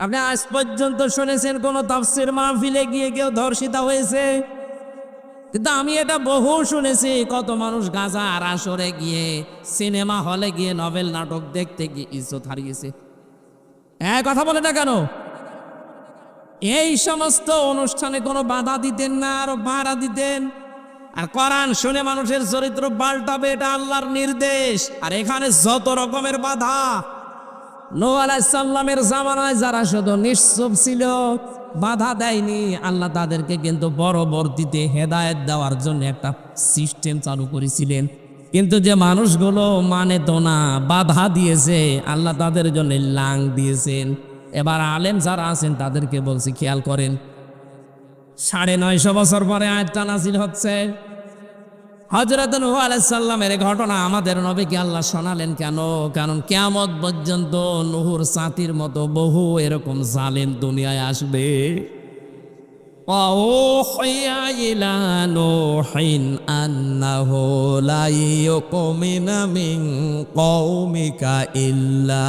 আপনি আজ পর্যন্ত শুনেছেন কোন তাফসীর মাহফিলে গিয়ে কেউ ধর্ষিত হয়েছে? কিন্তু আমি এটা বহু শুনেছি, কত মানুষ গাজার আসরে গিয়ে, সিনেমা হলে গিয়ে, নভেল নাটক দেখতে গিয়ে ইজ্জত হারিয়েছে। কথা বলে না কেন? এই সমস্ত অনুষ্ঠানে কোনো বাধা দিতেন না, আরো বাধা দিতেন। আর কোরআন শুনে মানুষের চরিত্র পাল্টাবে, এটা আল্লাহর নির্দেশ। আর এখানে যত রকমের বাধা, নূহ আলাইহিস সালামের জামানায় যারা শুধু নিশ্চুপ ছিল, বাধা দেয়নি, আল্লাহ তাদেরকে কিন্তু পরবর্তীতে হেদায়েত দেওয়ার জন্য একটা সিস্টেম চালু করেছিলেন। কিন্তু যে মানুষগুলো মানে তো না, বাধা দিয়েছে, আল্লাহ তাদের জন্য লাং দিয়েছেন। এবার আলেম যারা আছেন তাদেরকে বলছি, খেয়াল করেন, 950 বছর পরে আয়াতটা নাযিল হচ্ছে। হযরত নূহ আলাইহিস সালামের ঘটনা আমাদের নবীকে আল্লাহ শোনালেন কেন? কারণ কিয়ামত পর্যন্ত নূহর জাতির মতো বহু এরকম জালেম দুনিয়ায় আসবে। ওয়াউহিয়া ইলা নূহিন আন্নাহু লা ইউমিনা মিন কওমিকা ইল্লা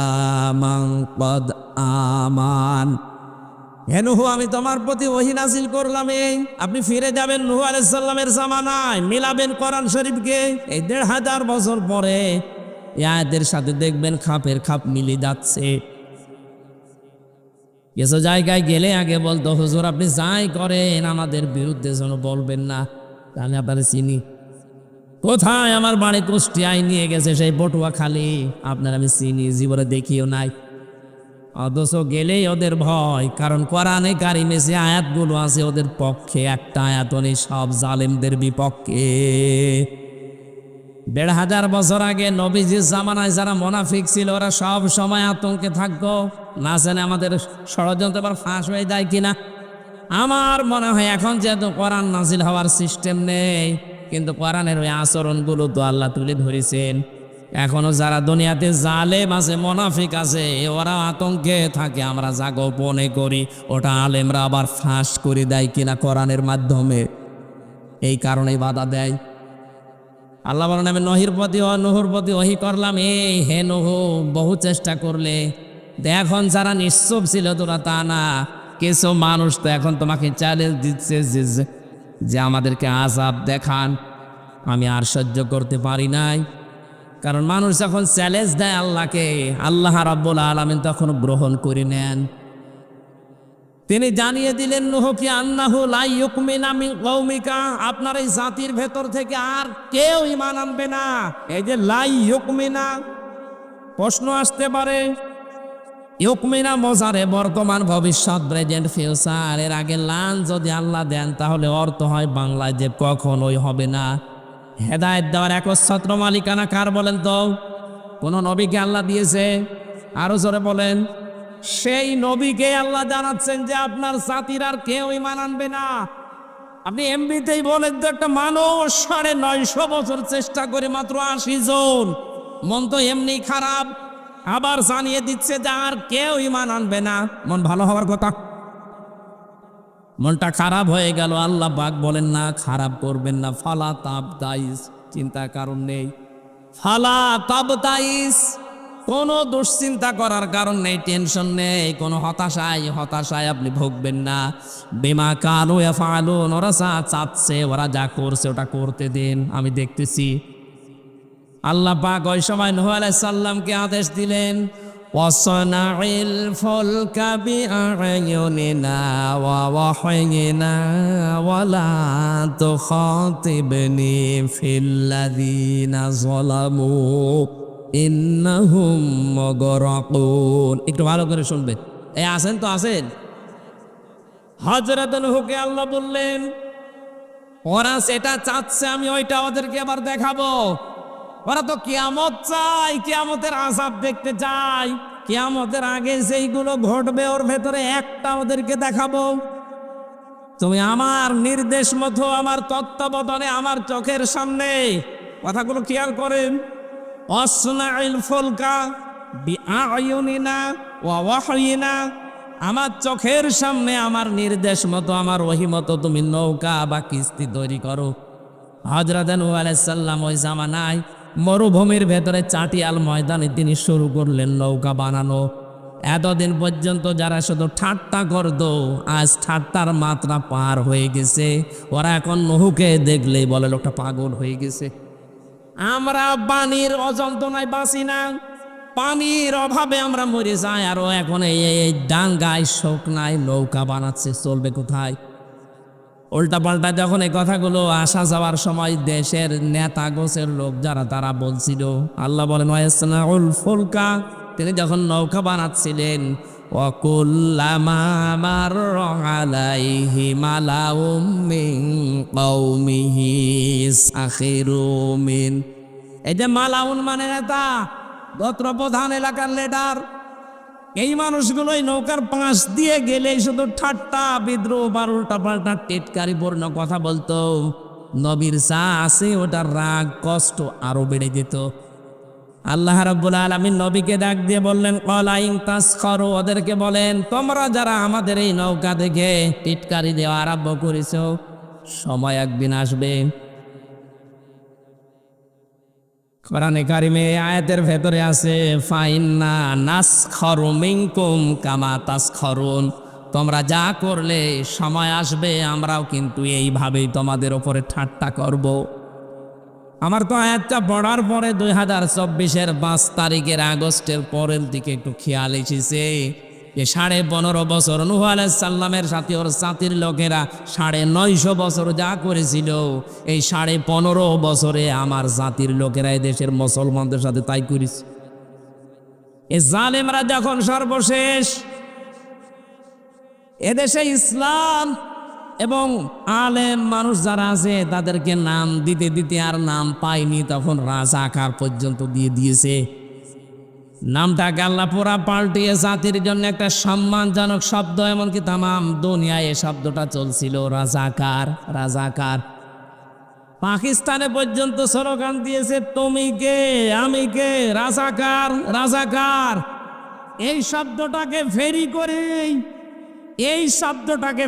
মান ক্বাদ আমান। হে নূহ, আমি তোমার প্রতি ওহী নাযিল করলাম, আপনি ফিরে যাবেন নূহ আলাইহিস সালামের জামানায়, মিলাবেন কোরআন শরীফকে। এই 1500 বছর পরে এই আয়াতের সাথে দেখবেন খাপের খাপ মিলে যাচ্ছে। কিছু জায়গায় গেলে আগে বলতো, হুজুর আপনি যাই করেন আমাদের বিরুদ্ধে যেন বলবেন না, আমি আপনারা চিনি। কোথায়? আমার বাড়ি কুষ্টিয়ায় নিয়ে গেছে, সেই পটুয়াখালী, আপনার আমি চিনি, জীবনে দেখিও নাই। অথচ গেলেই ওদের ভয়, কারণ কোরআনে কারিমে যে আয়াতগুলো আছে ওদের পক্ষে, একটা আয়াত নেই সব জালেমদের বিপক্ষে। 1500 বছর আগে নবীজির জামানায় যারা মুনাফিক ছিল, ওরা সব সময় আতঙ্কে থাকতো। না জানে আমাদের ষড়যন্ত্র এবার ফাঁস হয়ে যায় কিনা। আমার মনে হয় এখন যেহেতু কোরআন নাজিল হওয়ার সিস্টেম নেই, কিন্তু কোরআনের ওই আচরণগুলো তো আল্লাহ তুলে ধরেছেন। এখনো যারা দুনিয়াতে জালেম আছে, মুনাফিক আছে, ওরা আতঙ্কে থাকে। আমরা যা গোপনে করি ওটা আলেমরা আবার ফাঁস করে দেয় কিনা কোরআনের মাধ্যমে, এই কারণেই বাধা দেয়। আল্লাহ বলেন, আমি নূহর প্রতি ওহী করলাম, হে নূহ, বহু চেষ্টা করলে। এখন যারা নিশ্চুপ ছিল তোরা তা না, কিছু মানুষ তো এখন তোমাকে চ্যালেঞ্জ দিচ্ছে যে আমাদেরকে আযাব দেখান। আমি আর সহ্য করতে পারি নাই। কারণ মানুষ যখন চ্যালেঞ্জ দেয় আল্লাহকে, আল্লাহ রাব্বুল আলামিন তখন গ্রহণ করে নেন। তিনি জানিয়ে দিলেন নূহকে, আন্নাহু লা ইউমিনা মিন কওমিকা, আপনার এই জাতির ভেতর থেকে আর কেউ ঈমান আনবে না। এই যে লা ইউমিনা, প্রশ্ন আসতে পারে, ইউমিনা মজারে বর্তমান, ভবিষ্যৎ, প্রেজেন্ট, ফিউচার। এর আগে লান যদি আল্লাহ দেন তাহলে অর্থ হয় বাংলায় যে কখনোই হবে না। হেদায়েত দেওয়ার একচ্ছত্র মালিকানা কার বলেন তো? কোন নবীকে আল্লাহ দিয়েছে? আরো জোরে বলেন। সেই নবীকে আল্লাহ জানাচ্ছেন যে আপনার জাতির আর কেউ ঈমান আনবে না। আপনি এমনিতেই বলেন তো, একটা মানুষ 950 বছর চেষ্টা করে মাত্র 80 জন, মন তো এমনি খারাপ, আবার জানিয়ে দিচ্ছে যে আর কেউ ঈমান আনবে না। মন ভালো হওয়ার কথা, মনটা খারাপ হয়ে গেল। আল্লাহ পাক বলেন না, খারাপ করবেন না। ফালা তাবতাইস, চিন্তার কারণ নেই। ফালা তাবতাইস, কোনো দুশ্চিন্তা করার কারণ নেই, টেনশন নেই, কোনো হতাশায় আপনি ভুগবেন না। বিমা কানু ইয়াফআলুন, ওরা যা চাচ্ছে, ওরা যা করছে ওটা করতে দিন, আমি দেখতেছি। আল্লাহ পাক ওই সময় নূহ আলাইহিস সালামকে আদেশ দিলেন, ওয়াসনাইল ফুলকা বিআয়ুনিনা ওয়া ওয়াহয়িনা ওয়ালা তুখাতিবনি ফিল্লাযিনা যালামু ইন্নাহুম মুগরাকুন। একটু ভালো করে শুনবেন। এই আছেন তো আছেন? হযরত নূহকে আল্লাহ বললেন, ওরা সেটা চাচ্ছে, আমি ওইটা ওদেরকে আবার দেখাবো। ওরা তো কিয়ামত চায়, কিয়ামতের আযাব দেখতে চায়। কিয়ামতের আগে যেইগুলো ঘটবে ওর ভেতরে একটা ওদেরকে দেখাবো। তুমি আমার নির্দেশ মতো, আমার তত্ত্বাবধানে, আমার চোখের সামনে, কথাগুলো খেয়াল করেন, ওয়াসনাইল ফুলকা বিআয়ুনিনা ওয়া ওয়াহয়িনা, আমার চোখের সামনে, আমার নির্দেশ মতো, আমার ওহী মতো তুমি নৌকা বা কিস্তি তৈরি করো। হযরত নূহ আলাইহিস সালাম ওই জামানায় মরুভূমির ভেতরে চাটিয়াল ময়দানে তিনি শুরু করলেন নৌকা বানানো। এতদিন পর্যন্ত যারা শুধু ঠাট্টা করতো, আজ ঠাট্টার মাত্রা পার হয়ে গেছে। ওরা এখন নহুকে দেখলেই বলে লোকটা পাগল হয়ে গেছে। আমরা পানির অযন্ত্রণায় বাঁচি না, পানির অভাবে আমরা মরে যাই, আর ও এখন এই ডাঙ্গায় শোকনায় নৌকা বানাচ্ছে, চলবে কোথায়? উল্টা পাল্টা যখন এই কথাগুলো আসা যাওয়ার সময় দেশের নেতা গোছের লোক যারা তারা বলছিল, আল্লাহ বলেন ওয়াসনাউল ফুলকা, তিনি যখন নৌকা বানাচ্ছিলেন, ওয়াকুল্লামা মাররা আলাইহি মালাউম মিন কওমিহি সাখিরু মিন। এই যে মালাউন মানে নেতা, গোত্র প্রধান, এলাকার লিডার, এই মানুষগুলোই নৌকার পাশ দিয়ে গেলে শুধু ঠাট্টা বিদ্রোহ আর উল্টা পাল্টা টেটকারিপূর্ণ কথা বলতো। নবীর চা আছে ওটার রাগ কষ্ট আরো বেড়ে যেত। আল্লাহ রাব্বুল আলামিন নবীকে ডাক দিয়ে বললেন, ক্বালা ইন তাসখারু, ওদেরকে বলেন তোমরা যারা আমাদের এই নৌকা দেখে টিটকারি দেওয়া আরম্ভ করেছো, সময় একদিন আসবে। কোরআনে কারিমে আয়াতের ভেতরে আছে ফাইন্না নাসখারু মিনকুম কামা তাসখারুন, তোমরা যা করলে সময় আসবে আমরাও কিন্তু এইভাবেই তোমাদের ওপরে ঠাট্টা করব। আমার তো আয়াতটা পড়ার পরে 2024-এর 5 তারিখের আগস্টের পরের দিকে একটু খেয়াল এসেছে যে 15.5 বছর নূহ আলাইহিস সালামের সাথে ওর জাতির লোকেরা 950 বছর যা করেছিল, এই 15.5 বছরে আমার জাতির লোকেরা এই দেশের মুসলমানদের সাথে তাই করেছে। এই জালেমরা যখন সর্বশেষ এদেশে ইসলাম এবং আলেম মানুষ যারা আছে তাদেরকে নাম দিতে দিতে আর নাম পায়নি, তখন রাজাকার পর্যন্ত দিয়ে দিয়েছে। নামটাকে আল্লাহ পুরা পাল্টিয়ে জাতির জন্য একটা সম্মানজনক শব্দ, এমনকি তামাম দুনিয়ায় এই শব্দটা চলছিল রাজাকার রাজাকার। পাকিস্তানে পর্যন্ত স্লোগান দিয়েছে তুমি কে আমি কে, রাজাকার রাজাকার। এই শব্দটাকে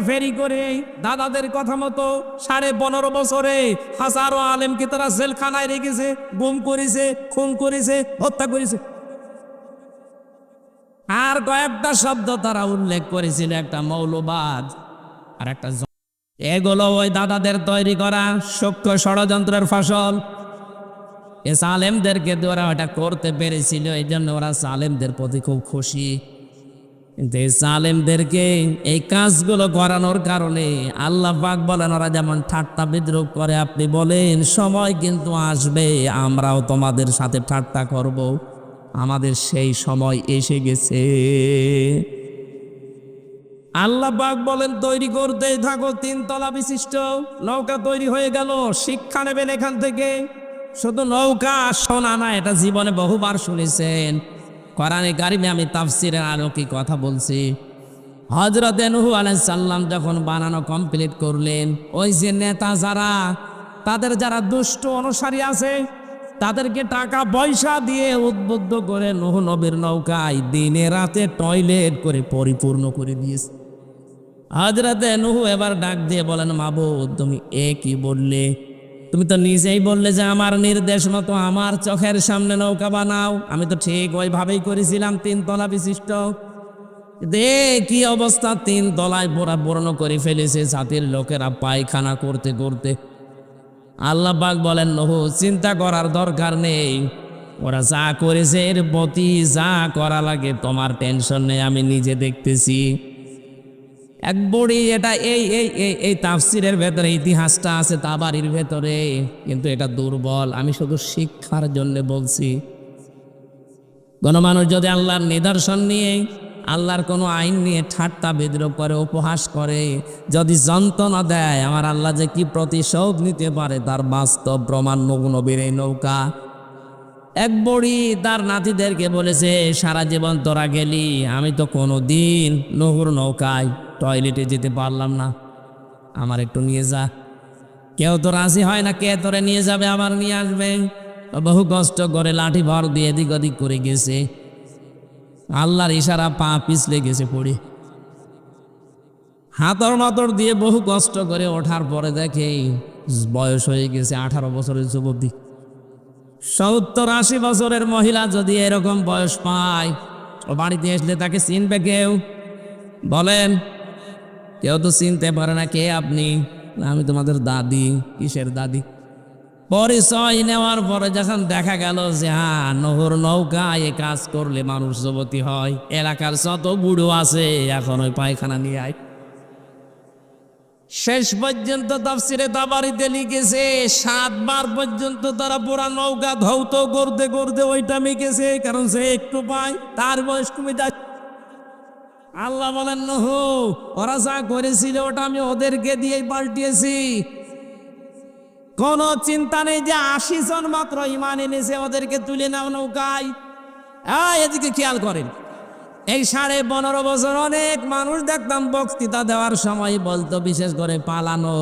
ফেরি করে দাদাদের কথা মতো 15.5 বছরে হাজারো আলেমকে তারা জেলখানায় রেখেছে, গুম করেছে, খুন করেছে, হত্যা করেছে। আর কয়েকটা শব্দ তারা উল্লেখ করেছিল, একটা মৌলবাদ আর একটা এগুলো ওই দাদাদের তৈরি করা সূক্ষ্ম ষড়যন্ত্রের ফসল। এ সালেমদেরকে ওরা ওটা করতে পেরেছিল, এই জন্য ওরা সালেমদের প্রতি খুব খুশি। কিন্তু এই সালেমদেরকে এই কাজগুলো করানোর কারণে আল্লাহ পাক বলেন ওরা যেমন ঠাট্টা বিদ্রোহ করে, আপনি বলেন সময় কিন্তু আসবে আমরাও তোমাদের সাথে ঠাট্টা করব। আমাদের সেই সময় এসে গেছে। আল্লাহ পাক বলেন তৈরি করতেই থাকো, 3 তলা বিশিষ্ট নৌকা তৈরি হয়ে গেল। শিক্ষা নেবেন এখান থেকে। শুধু নৌকা শোনা না, এটা জীবনে বহুবার শুনেছেন। কোরআনে কারিমে আমি তাফসিরের আলোকে কথা বলছি। হযরত নূহ আলাইহিস সালাম যখন বানানো কমপ্লিট করলেন, ওই যে নেতা যারা, তাদের যারা দুষ্ট অনুসারী আছে, তাদেরকে টাকা পয়সা দিয়ে উদ্বুদ্ধ করে নূহ নবীর নৌকায় দিনে রাতে টয়লেট করে পরিপূর্ণ করে দিয়েছে। হযরত নূহ এবার ডাক দিয়ে বলেন, মাবুদ তুমি কি বললে? তুমি তো নিজেই বললে যে আমার নির্দেশ মতো আমার চোখের সামনে নৌকা বানাও। আমি তো ঠিক ওইভাবেই করেছিলাম, 3 তলা বিশিষ্ট। কি অবস্থা, 3 তলায় পূর্ণ করে ফেলেছে জাতির লোকেরা পায়খানা করতে করতে। আল্লাহ পাক বলেন, নূহ চিন্তা করার দরকার নেই, ওরা যা করেছে এর প্রতি যা করা লাগে তোমার টেনশন নেই, আমি নিজে দেখতেছি। এক বড়ি এটা এই তাফসিরের ভেতরে ইতিহাসটা আছে তাবারির ভেতরে, কিন্তু এটা দুর্বল। আমি শুধু শিক্ষার জন্য বলছি। কোন মানুষ যদি আল্লাহর নিদর্শন নিয়ে, আল্লাহর কোনো আইন নিয়ে ঠাট্টা বিদ্রোহ করে, উপহাস করে, যদি যন্ত্রণা দেয়, আমার আল্লাহ যে কি প্রতিশোধ নিতে পারে তার বাস্তব প্রমাণ নূহ নবীর এই নৌকা। এক বড়ি তার নাতিদেরকে বলেছে, সারা জীবন তোরা গেলি, আমি তো কোনো দিন নূহর নৌকায় টয়লেটে যেতে পারলাম না, আমার একটু নিয়ে যা। কেউ তো রাজি হয় না, কে তোরে নিয়ে যাবে আবার নিয়ে আসবে। বহু কষ্ট করে লাঠি ভর দিয়ে এদিক ওদিক করে গেছে। আল্লাহর ইশারা পা পিছলে গেছে পড়ে। হাতর মাতর দিয়ে বহু কষ্ট করে ওঠার পরে দেখে বয়স হয়ে গেছে 18 বছরের যুবতী। 70-80 বছরের মহিলা যদি এরকম বয়স পায়, ও বাড়িতে আসলে তাকে চিনবে কেউ? বলেন, কেউ তো চিনতে পারে না। কে আপনি? আমি তোমাদের দাদি। কিসের দাদি? পরিচয় নেওয়ার পরে যখন দেখা গেল যে হ্যাঁ, নহর নৌকা এ কাজ করলে মানুষ যুবতী হয়, এলাকার যত বুড়ো আছে এখন ওই পায়খানা নিয়ে আয়। শেষ পর্যন্ত তাফসিরে তাবারিতে লিখেছে 7 বার পর্যন্ত তারা পুরা নৌকা ধৌত করতে করতে ওইটা মিকেছে, কারণ সে একটু পায়, তার বয়স কমে যায়। আল্লাহ বলেন, নূহ, ওরা যা করেছিল ওটা আমি ওদেরকে দিয়েই পাল্টিয়েছি। কোন চিন্তা নেই যে 80 জন মাত্র ঈমান এনেছে, ওদেরকে তুলে নাও নৌকায়। এদিকে খেয়াল করেন, এই 15.5 বছর অনেক মানুষ দেখতাম বক্তৃতা দেওয়ার সময় বলতো, বিশেষ করে পালানো,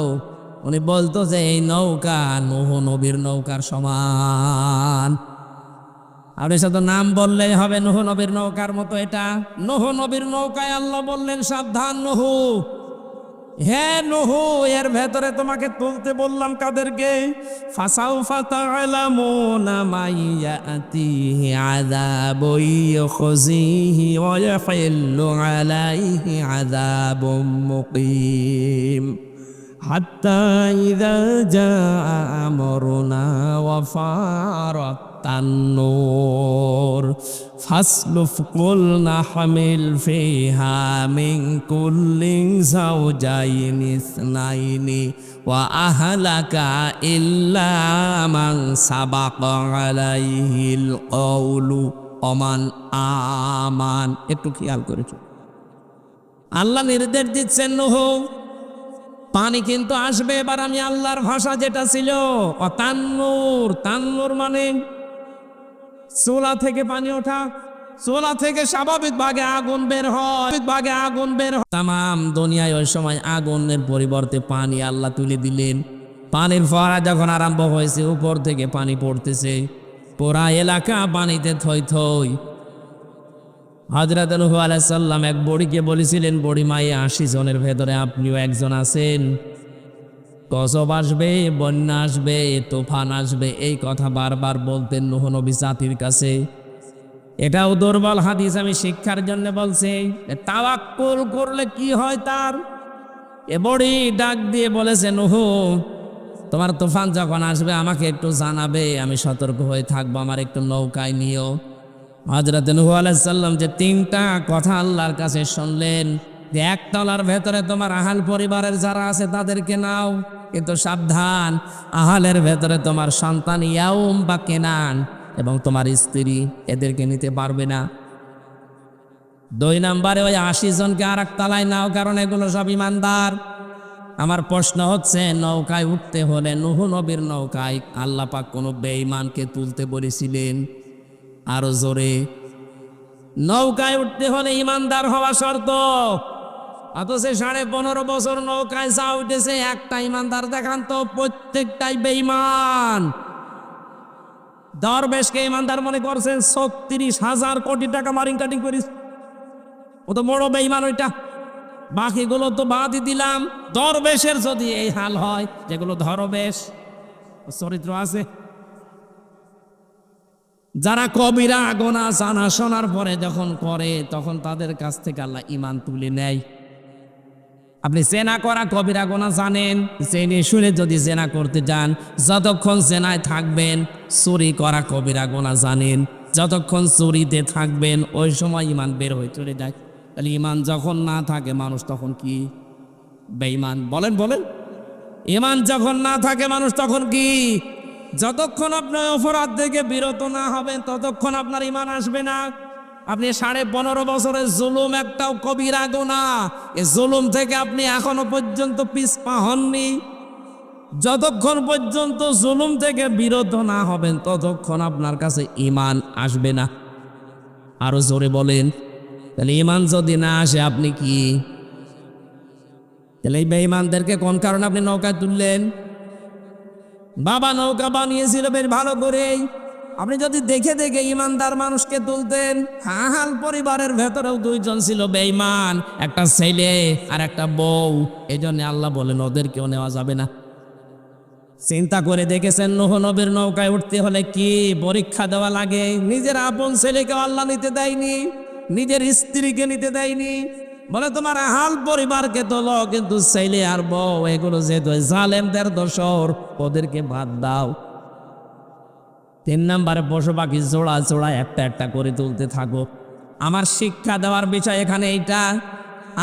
উনি বলতো যে এই নৌকা নূহ নবীর নৌকার সমান। আপনি শুধু নাম বললেই হবে নূহ নবীর নৌকার মতো এটা। নূহ নবীর নৌকায় আল্লাহ বললেন, সাবধান নূহ, হে নূহ, এর ভেতরে তোমাকে তুলতে বললাম কাদেরকে? ফাসাউফা তা'লামুনা মাইয়াতিহি আযাবুন ইউখজিহি ওয়া ইয়াহিল্লু আলাইহি আযাবুম মুকিম হাত্তা ইযা জাআ আমরুনা ওয়া ফারাত তান্নুর ফাসলুফ কুলনা হামিল ফিহা মিন কুল্লিন যাওজাইনি ইসনাইনি ওয়া আহলাকা ইল্লা মান সাবাকা আলাইহিল কওলু ওমান আমান। একটু খেয়াল করেছো, আল্লাহ নির্দেশ দিচ্ছেন নূহ, পানি কিন্তু আসবে। এবার আমি আল্লাহর ভাষা যেটা ছিল তান্নুর, তান্নুর মানে চুলা থেকে পানি ওঠা, চুলা থেকে স্বাভাবিক ভাগে আগুন বের হয়, তাম দুনিয়ায় ওই সময় আগুনের পরিবর্তে পানি আল্লাহ তুলে দিলেন। পানির ফোয়ারা যখন আরম্ভ হয়েছে, উপর থেকে পানি পড়তেছে, পুরা এলাকা পানিতে থই থই। হযরত নূহ আলাইহিস সালাম এক বুড়িকে বলেছিলেন, বুড়ি মায়ে 80 জনের ভেতরে আপনিও একজন আছেন। গজব আসবে, বন্যা আসবে, তুফান আসবে, এই কথা বারবার বলতেন নূহ নবী জাতির কাছে। এটাও দুর্বল হাদিস, আমি শিক্ষার জন্য বলছি। তাওয়াক্কুল করলে কি হয় তার। এ বুড়ি ডাক দিয়ে বলেছে, নূহ, তোমার তুফান যখন আসবে আমাকে একটু জানাবে, আমি সতর্ক হয়ে থাকবো, আমার একটু নৌকায় নিও। হযরত নূহ আলাইহিস সালাম যে 3টা কথা আল্লাহর কাছে শুনলেন, যে একতলার ভেতরে তোমার আহাল পরিবারের যারা আছে তাদেরকে নাও, কিন্তু সাবধান, আহালের ভেতরে তোমার সন্তান ইয়াউম বা কেনান এবং তোমার স্ত্রী, এদেরকে নিতে পারবে না। 2 নম্বরে ওই 80 জনকে আর এক তলায় নাও, কারণ এগুলো সব ইমানদার। আমার প্রশ্ন হচ্ছে, নৌকায় উঠতে হলে নূহ নবীর নৌকায় আল্লাহ পাক কোনো বেঈমানকে তুলতে বলেছিলেন? আরো জোরে, নৌকায় উঠতে হলে ইমানদার হওয়া শর্ত। অথচ 15.5 বছর নৌকায় যা উঠেছে, একটা ইমানদার দেখান তো, প্রত্যেকটাই বেঈমান। দরবেশকে ইমানদার মনে করছেন, 36,000 কোটি টাকা মারিং কাটিং করিস, ও তো বড় বেঈমান ওইটা। বাকিগুলো তো বাদই দিলাম। দরবেশের যদি এই হাল হয়, যেগুলো দরবেশ চরিত্র আছে, যারা কবিরা গোনা জানা শোনার পরে যখন করে, তখন তাদের কাছ থেকে আল্লাহ ঈমান তুলে নেয়। আপনি জেনা করা কবিরা গোনা জানেন, জেনে শুনে যদি জেনা করতে যান, যতক্ষণ জেনায় থাকবেন, চুরি করা কবিরা গোনা জানেন, যতক্ষণ চুরিতে থাকবেন ওই সময় ঈমান বের হয়ে চলে যায়। তাহলে ঈমান যখন না থাকে মানুষ তখন কি? বেঈমান। বলেন বলেন, ঈমান যখন না থাকে মানুষ তখন কি? যতক্ষণ আপনার অপরাধ থেকে বিরত না হবেন ততক্ষণ আপনার ঈমান আসবে না। আপনি 15.5 বছরের জুলুম একটাও কবিরা গুনাহ, এই জুলুম থেকে আপনি এখনো পর্যন্ত পিছপা হননি। যতক্ষণ পর্যন্ত জুলুম থেকে বিরত না হবেন ততক্ষণ আপনার কাছে ঈমান আসবে না। আরো জোরে বলেন, তাহলে ঈমান যদি না আসে আপনি কি? তাহলে এই বেঈমানদেরকে কোন কারণে আপনি নৌকায় তুললেন? বাবা নৌকা বানিয়েছিল বেশ ভালো করেই, আপনি যদি দেখে দেখে ইমানদার মানুষকে তুলতেন। হাহাল পরিবারের ভেতরেও 2 জন ছিল বেঈমান, একটা ছেলে আর একটা বউ। এই জন্য আল্লাহ বলেন ওদেরকেও নেওয়া যাবে না। চিন্তা করে দেখেছেন নূহ নবীর নৌকায় উঠতে হলে কি পরীক্ষা দেওয়া লাগে? নিজের আপন ছেলেকেও আল্লাহ নিতে দেয়নি। নিজের স্ত্রীকে নিতে দেয়নি, বলে তোমার আহাল পরিবারকে তোলো, কিন্তু ছেলে আর বউ এগুলো যেহেতু জালেমদের দোসর, ওদেরকে বাদ দাও। 3 নম্বরে পশু পাখি জোড়া জোড়া একটা একটা করে তুলতে থাকো। আমার শিক্ষা দেওয়ার বিষয় এখানে এইটা,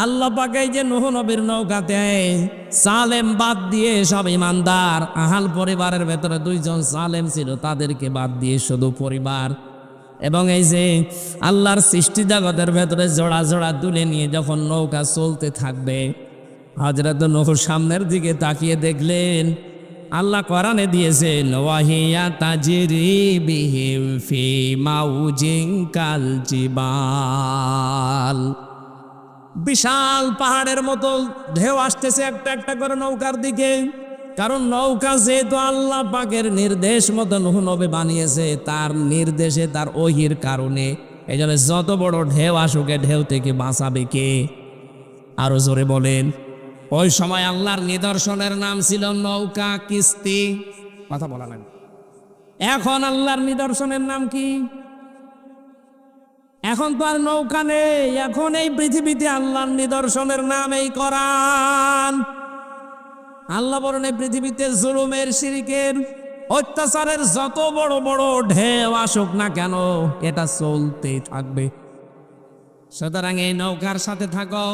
আল্লাহ পাক এই যে নূহ নবীর নৌকাতে সালেম বাদ দিয়ে সব ইমানদার, আহাল পরিবারের ভেতরে 2 জন সালেম ছিল, তাদেরকে বাদ দিয়ে শুধু পরিবার, এবং এই যে আল্লাহর সৃষ্টি জগতের ভেতরে জোড়া জোড়া তুলে নিয়ে যখন নৌকা চলতে থাকবে, হযরত নূহ সামনের দিকে তাকিয়ে দেখলেন আল্লাহ কোরআনে দিয়েছেন ওয়াহিয়া তাজরি বিহিম ফি মাউজিন কাল জিবাল, বিশাল পাহাড়ের মতো ঢেউ আসতেছে একটা একটা করে নৌকার দিকে। কারণ নৌকা যেহেতু আল্লাহ পাকের নির্দেশ মতো নূহ নবী বানিয়েছে, তার নির্দেশে তার ওহির কারণে, এই জন্য যত বড় ঢেউ আসুকে ঢেউ থেকে বাঁচাবে কে? আরো জোরে বলেন। ওই সময় আল্লাহর নিদর্শনের নাম ছিল নৌকা, কিস্তি। কথা বলা লাগবে। এখন আল্লাহর নিদর্শনের নাম কি? এখন তো আর নৌকা নেই, এখন এই পৃথিবীতে আল্লাহর নিদর্শনের নাম এই কোরআন। আল্লাহ বলেন এই পৃথিবীতে জুলুমের, শিরকের, অত্যাচারের যত বড় বড় ঢেউ আসুক না কেন, এটা চলতে থাকবে। সুতরাং এই নৌকার সাথে থাকো।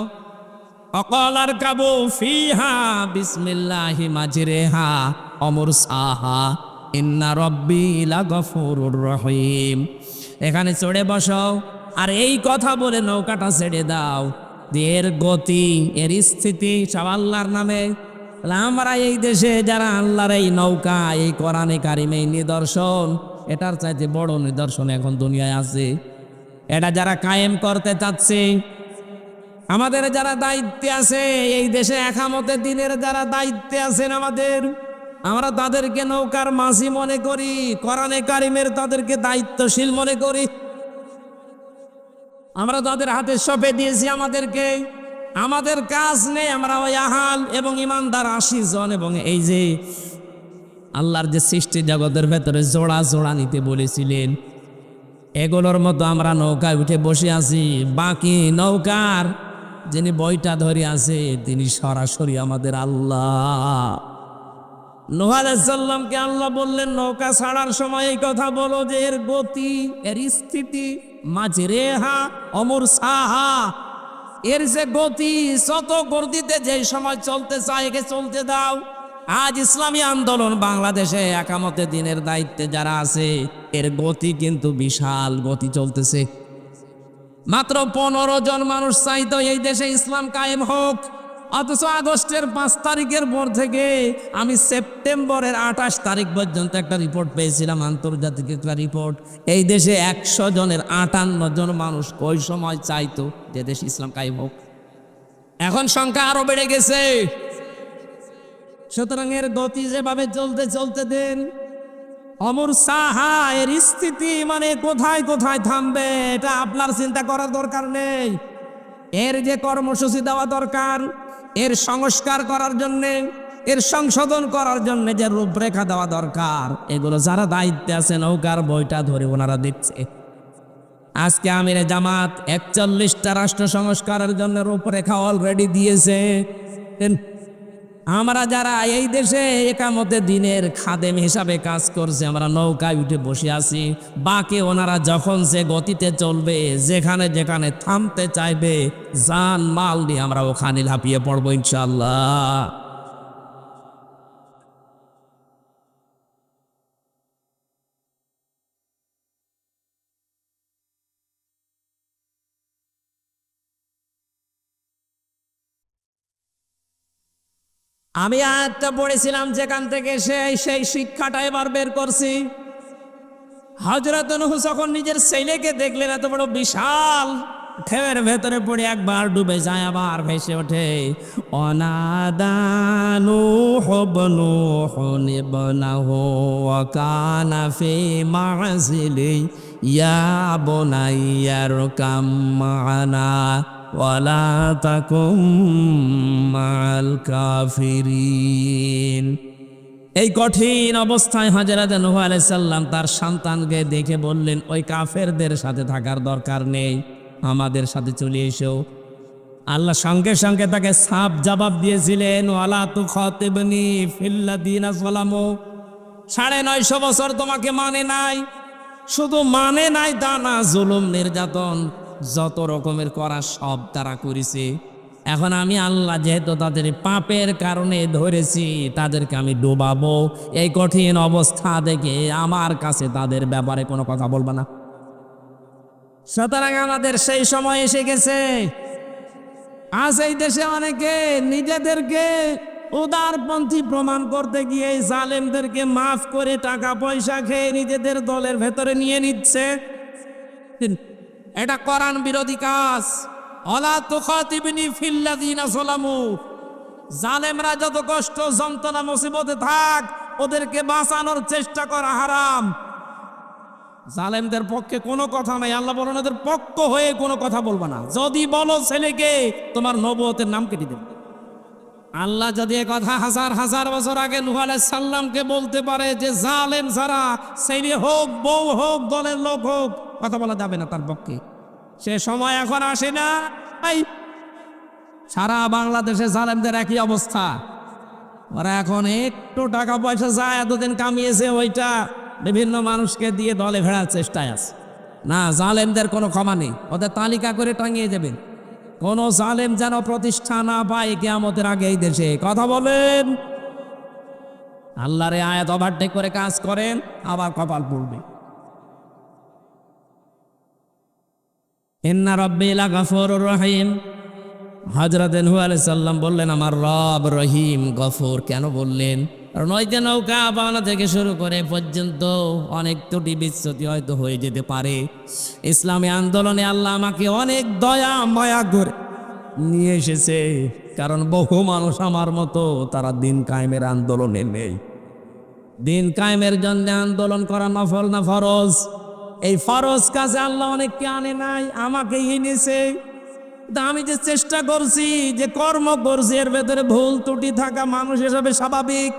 অকলার কাবু ফিহা বিসমিল্লাহি মাজরিহা ওয়া মুরসাহা ইন্না রাব্বি লাগফুরুর রহিম। এখানে চড়ে বসো আর এই কথা বলে নৌকাটা ছেড়ে দাও। এর গতি, এর স্থিতি সব আল্লাহর নামে। আমরা এই দেশে যারা আল্লাহর এই নৌকা, এই কোরআনে কারিম, এই নিদর্শন, এটার চাইতে বড় নিদর্শন এখন দুনিয়ায় আছে। এটা যারা কায়েম করতে চাচ্ছে, আমাদের যারা দায়িত্বে আছে, এই দেশে একামতে দিনের যারা দায়িত্বে আছেন আমাদের, আমরা তাদেরকে নৌকার মাঝি মনে করি, কোরআনে কারিমের তাদেরকে দায়িত্বশীল মনে করি। আমরা তাদের হাতে সঁপে দিয়েছি আমাদেরকে। আমাদের কাজ নেই, আমরা ওই আহাল এবং ইমানদার 80 জন, এবং এই যে আল্লাহর যে সৃষ্টি জগতের ভেতরে জোড়া জোড়া নিতে বলেছিলেন, এগুলোর মতো আমরা নৌকায় উঠে বসে আছি। বাকি নৌকার যিনি বইটা ধরে আছে তিনি সরাসরি আমাদের আল্লাহ। নূহ আলাইহিস সালামকে আল্লাহ বললেন নৌকা ছাড়ার সময় এই কথা বলো যে এর গতি, এর স্থিতি, মাজরেহা ওয়া মুরসাহা, এর যে গতি, যত গতিতে যে সময় চলতে চায় একে চলতে দাও। আজ ইসলামী আন্দোলন বাংলাদেশে একামতে দিনের দায়িত্বে যারা আছে, এর গতি কিন্তু বিশাল গতি চলতেছে। মাত্র 15 জন মানুষ চাইতো এই দেশে ইসলাম কায়েম হোক, অথচ আগস্টের 5 তারিখের পর থেকে আমি সেপ্টেম্বরের 28 তারিখ পর্যন্ত একটা রিপোর্ট পেয়েছিলাম, আন্তর্জাতিক একটা রিপোর্ট। এই দেশে 100 জনের 58 জন মানুষ ওই সময় চাইতো যে দেশে ইসলাম কায়েম হোক। এখন সংখ্যা আরো বেড়ে গেছে। সুতরাং এর গতি যেভাবে চলতে চলতে দেন। অমর সাহা, এর স্থিতি মানে কোথায় কোথায় থামবে এটা আপনার চিন্তা করার দরকার নেই। এর যে কর্মসূচি দেওয়া দরকার, এর সংস্কার করার জন্যে, এর সংশোধন করার জন্য যে রূপরেখা দেওয়া দরকার, এগুলো যারা দায়িত্বে আছে নৌকার বইটা ধরে ওনারা দিচ্ছে। আজকে আমিরে জামাত 41টা রাষ্ট্র সংস্কারের জন্য রূপরেখা অলরেডি দিয়েছে। আমরা যারা এই দেশে একামতে দিনের খাদেম হিসাবে কাজ করছে, আমরা নৌকায় উঠে বসে আছি। বাকি ওনারা যখন যে গতিতে চলবে, যেখানে যেখানে থামতে চাইবে, জান মাল নিয়ে আমরা ওখানে লাফিয়ে পড়বো ইনশাআল্লাহ। আমি আয়াতটা পড়েছিলাম যেখান থেকে সেই শিক্ষাটা এবার বের করছি। হযরত নূহ যখন নিজের ছেলেকে দেখলেন এত বড় বিশাল ঢেউয়ের ভেতরে পড়ে একবার ডুবে যায়, আবার ভেসে ওঠে। অনাদা নূহ ইবনাহু ওয়া কানা ফি মা'জিলি ইয়া বুনাইয়া রকাম মা'ানা ওয়ালা তাকুম মা'আল কাফিরিন। এই কঠিন অবস্থায় হযরত নূহ আলাইহিস সালাম তার সন্তানকে দেখে বললেন, ওই কাফেরদের সাথে থাকার দরকার নেই, আমাদের সাথে চলে এসো। আল্লাহ সঙ্গে সঙ্গে তাকে সাফ জবাব দিয়েছিলেন, ওয়ালা তুখাতিবনি ফিল্লাযীনা যালামু। 950 বছর তোমাকে মানে নাই, শুধু মানে নাই তা না, জুলুম নির্যাতন যত রকমের করা সব তারা করেছে। এখন আমি আল্লাহ যেহেতু তাদের পাপের কারণে ধরেছি, তাদেরকে আমি ডুবাবো। এই কঠিন অবস্থা দেখে আমার কাছে তাদের ব্যাপারে কোনো কথা বলবো না। সুতরাং আমাদের সেই সময় এসে গেছে। আজ এই দেশে অনেকে নিজেদেরকে উদারপন্থী প্রমাণ করতে গিয়ে জালেমদেরকে মাফ করে টাকা পয়সা খেয়ে নিজেদের দলের ভেতরে নিয়ে নিচ্ছে। এটা কোরআন বিরোধী কাজ। ওয়ালা তুখাতিবনি ফিল্লাযীনা যালামু। জালেমরা যত কষ্ট যন্ত্রণা মুসিবতে থাক, ওদেরকে বাঁচানোর চেষ্টা করা হারাম। জালেমদের পক্ষে কোনো কথা নাই। আল্লাহ বলেন ওদের পক্ষ হয়ে কোনো কথা বলবা না। যদি বলো ছেলেকে, তোমার নবুয়তের নাম কেটে দেবে। আল্লাহ যদি এ কথা হাজার হাজার বছর আগে নূহ আলাইহিস সালামকে বলতে পারে যে জালেম যারা, ছেলে হোক বউ হোক দলের লোক হোক, কথা বলা যাবে না তার পক্ষে, সে সময় এখন আসে না। সারা বাংলাদেশে জালেমদের একই অবস্থা। ওরা এখন একটু টাকা পয়সা যায় এতদিন কামিয়েছে, ওইটা বিভিন্ন মানুষকে দিয়ে দলে ভেড়ার চেষ্টায় আছে। না, জালেমদের কোনো ক্ষমা নেই, ওদের তালিকা করে টাঙিয়ে যাবেন। কোন জালেম যেন প্রতিষ্ঠা না পায় কিয়ামতের আগে এই দেশে। কথা বলেন। আল্লাহর আয়াত ওভারটেক করে কাজ করেন, আবার কপাল পড়বে। ইন্না রাব্বি লাগাফুরুর রহিম। হযরত নূহ আলাইহিস সালাম বললেন, আমার রব রহিম গফুর। কেন বললেন? কারণ ওই যে নৌকা বানানো থেকে শুরু করে পর্যন্ত অনেক ত্রুটি বিচ্যুতি হয়তো হয়ে যেতে পারে। ইসলামী আন্দোলনে আল্লাহ আমাকে অনেক দয়া মায়া করে নিয়ে এসেছে, কারণ বহু মানুষ আমার মতো তারা দিন কায়েমের আন্দোলনে নেই। দিন কায়েমের জন্য আন্দোলন করা নফল না ফরজ? এই ফরজ কাজে আল্লাহ অনেককে আনে নাই, আমাকে এনেছে। আমি যে চেষ্টা করছি, যে কর্ম করছি, এর ভেতরে ভুল ত্রুটি থাকা মানুষ হিসাবে স্বাভাবিক।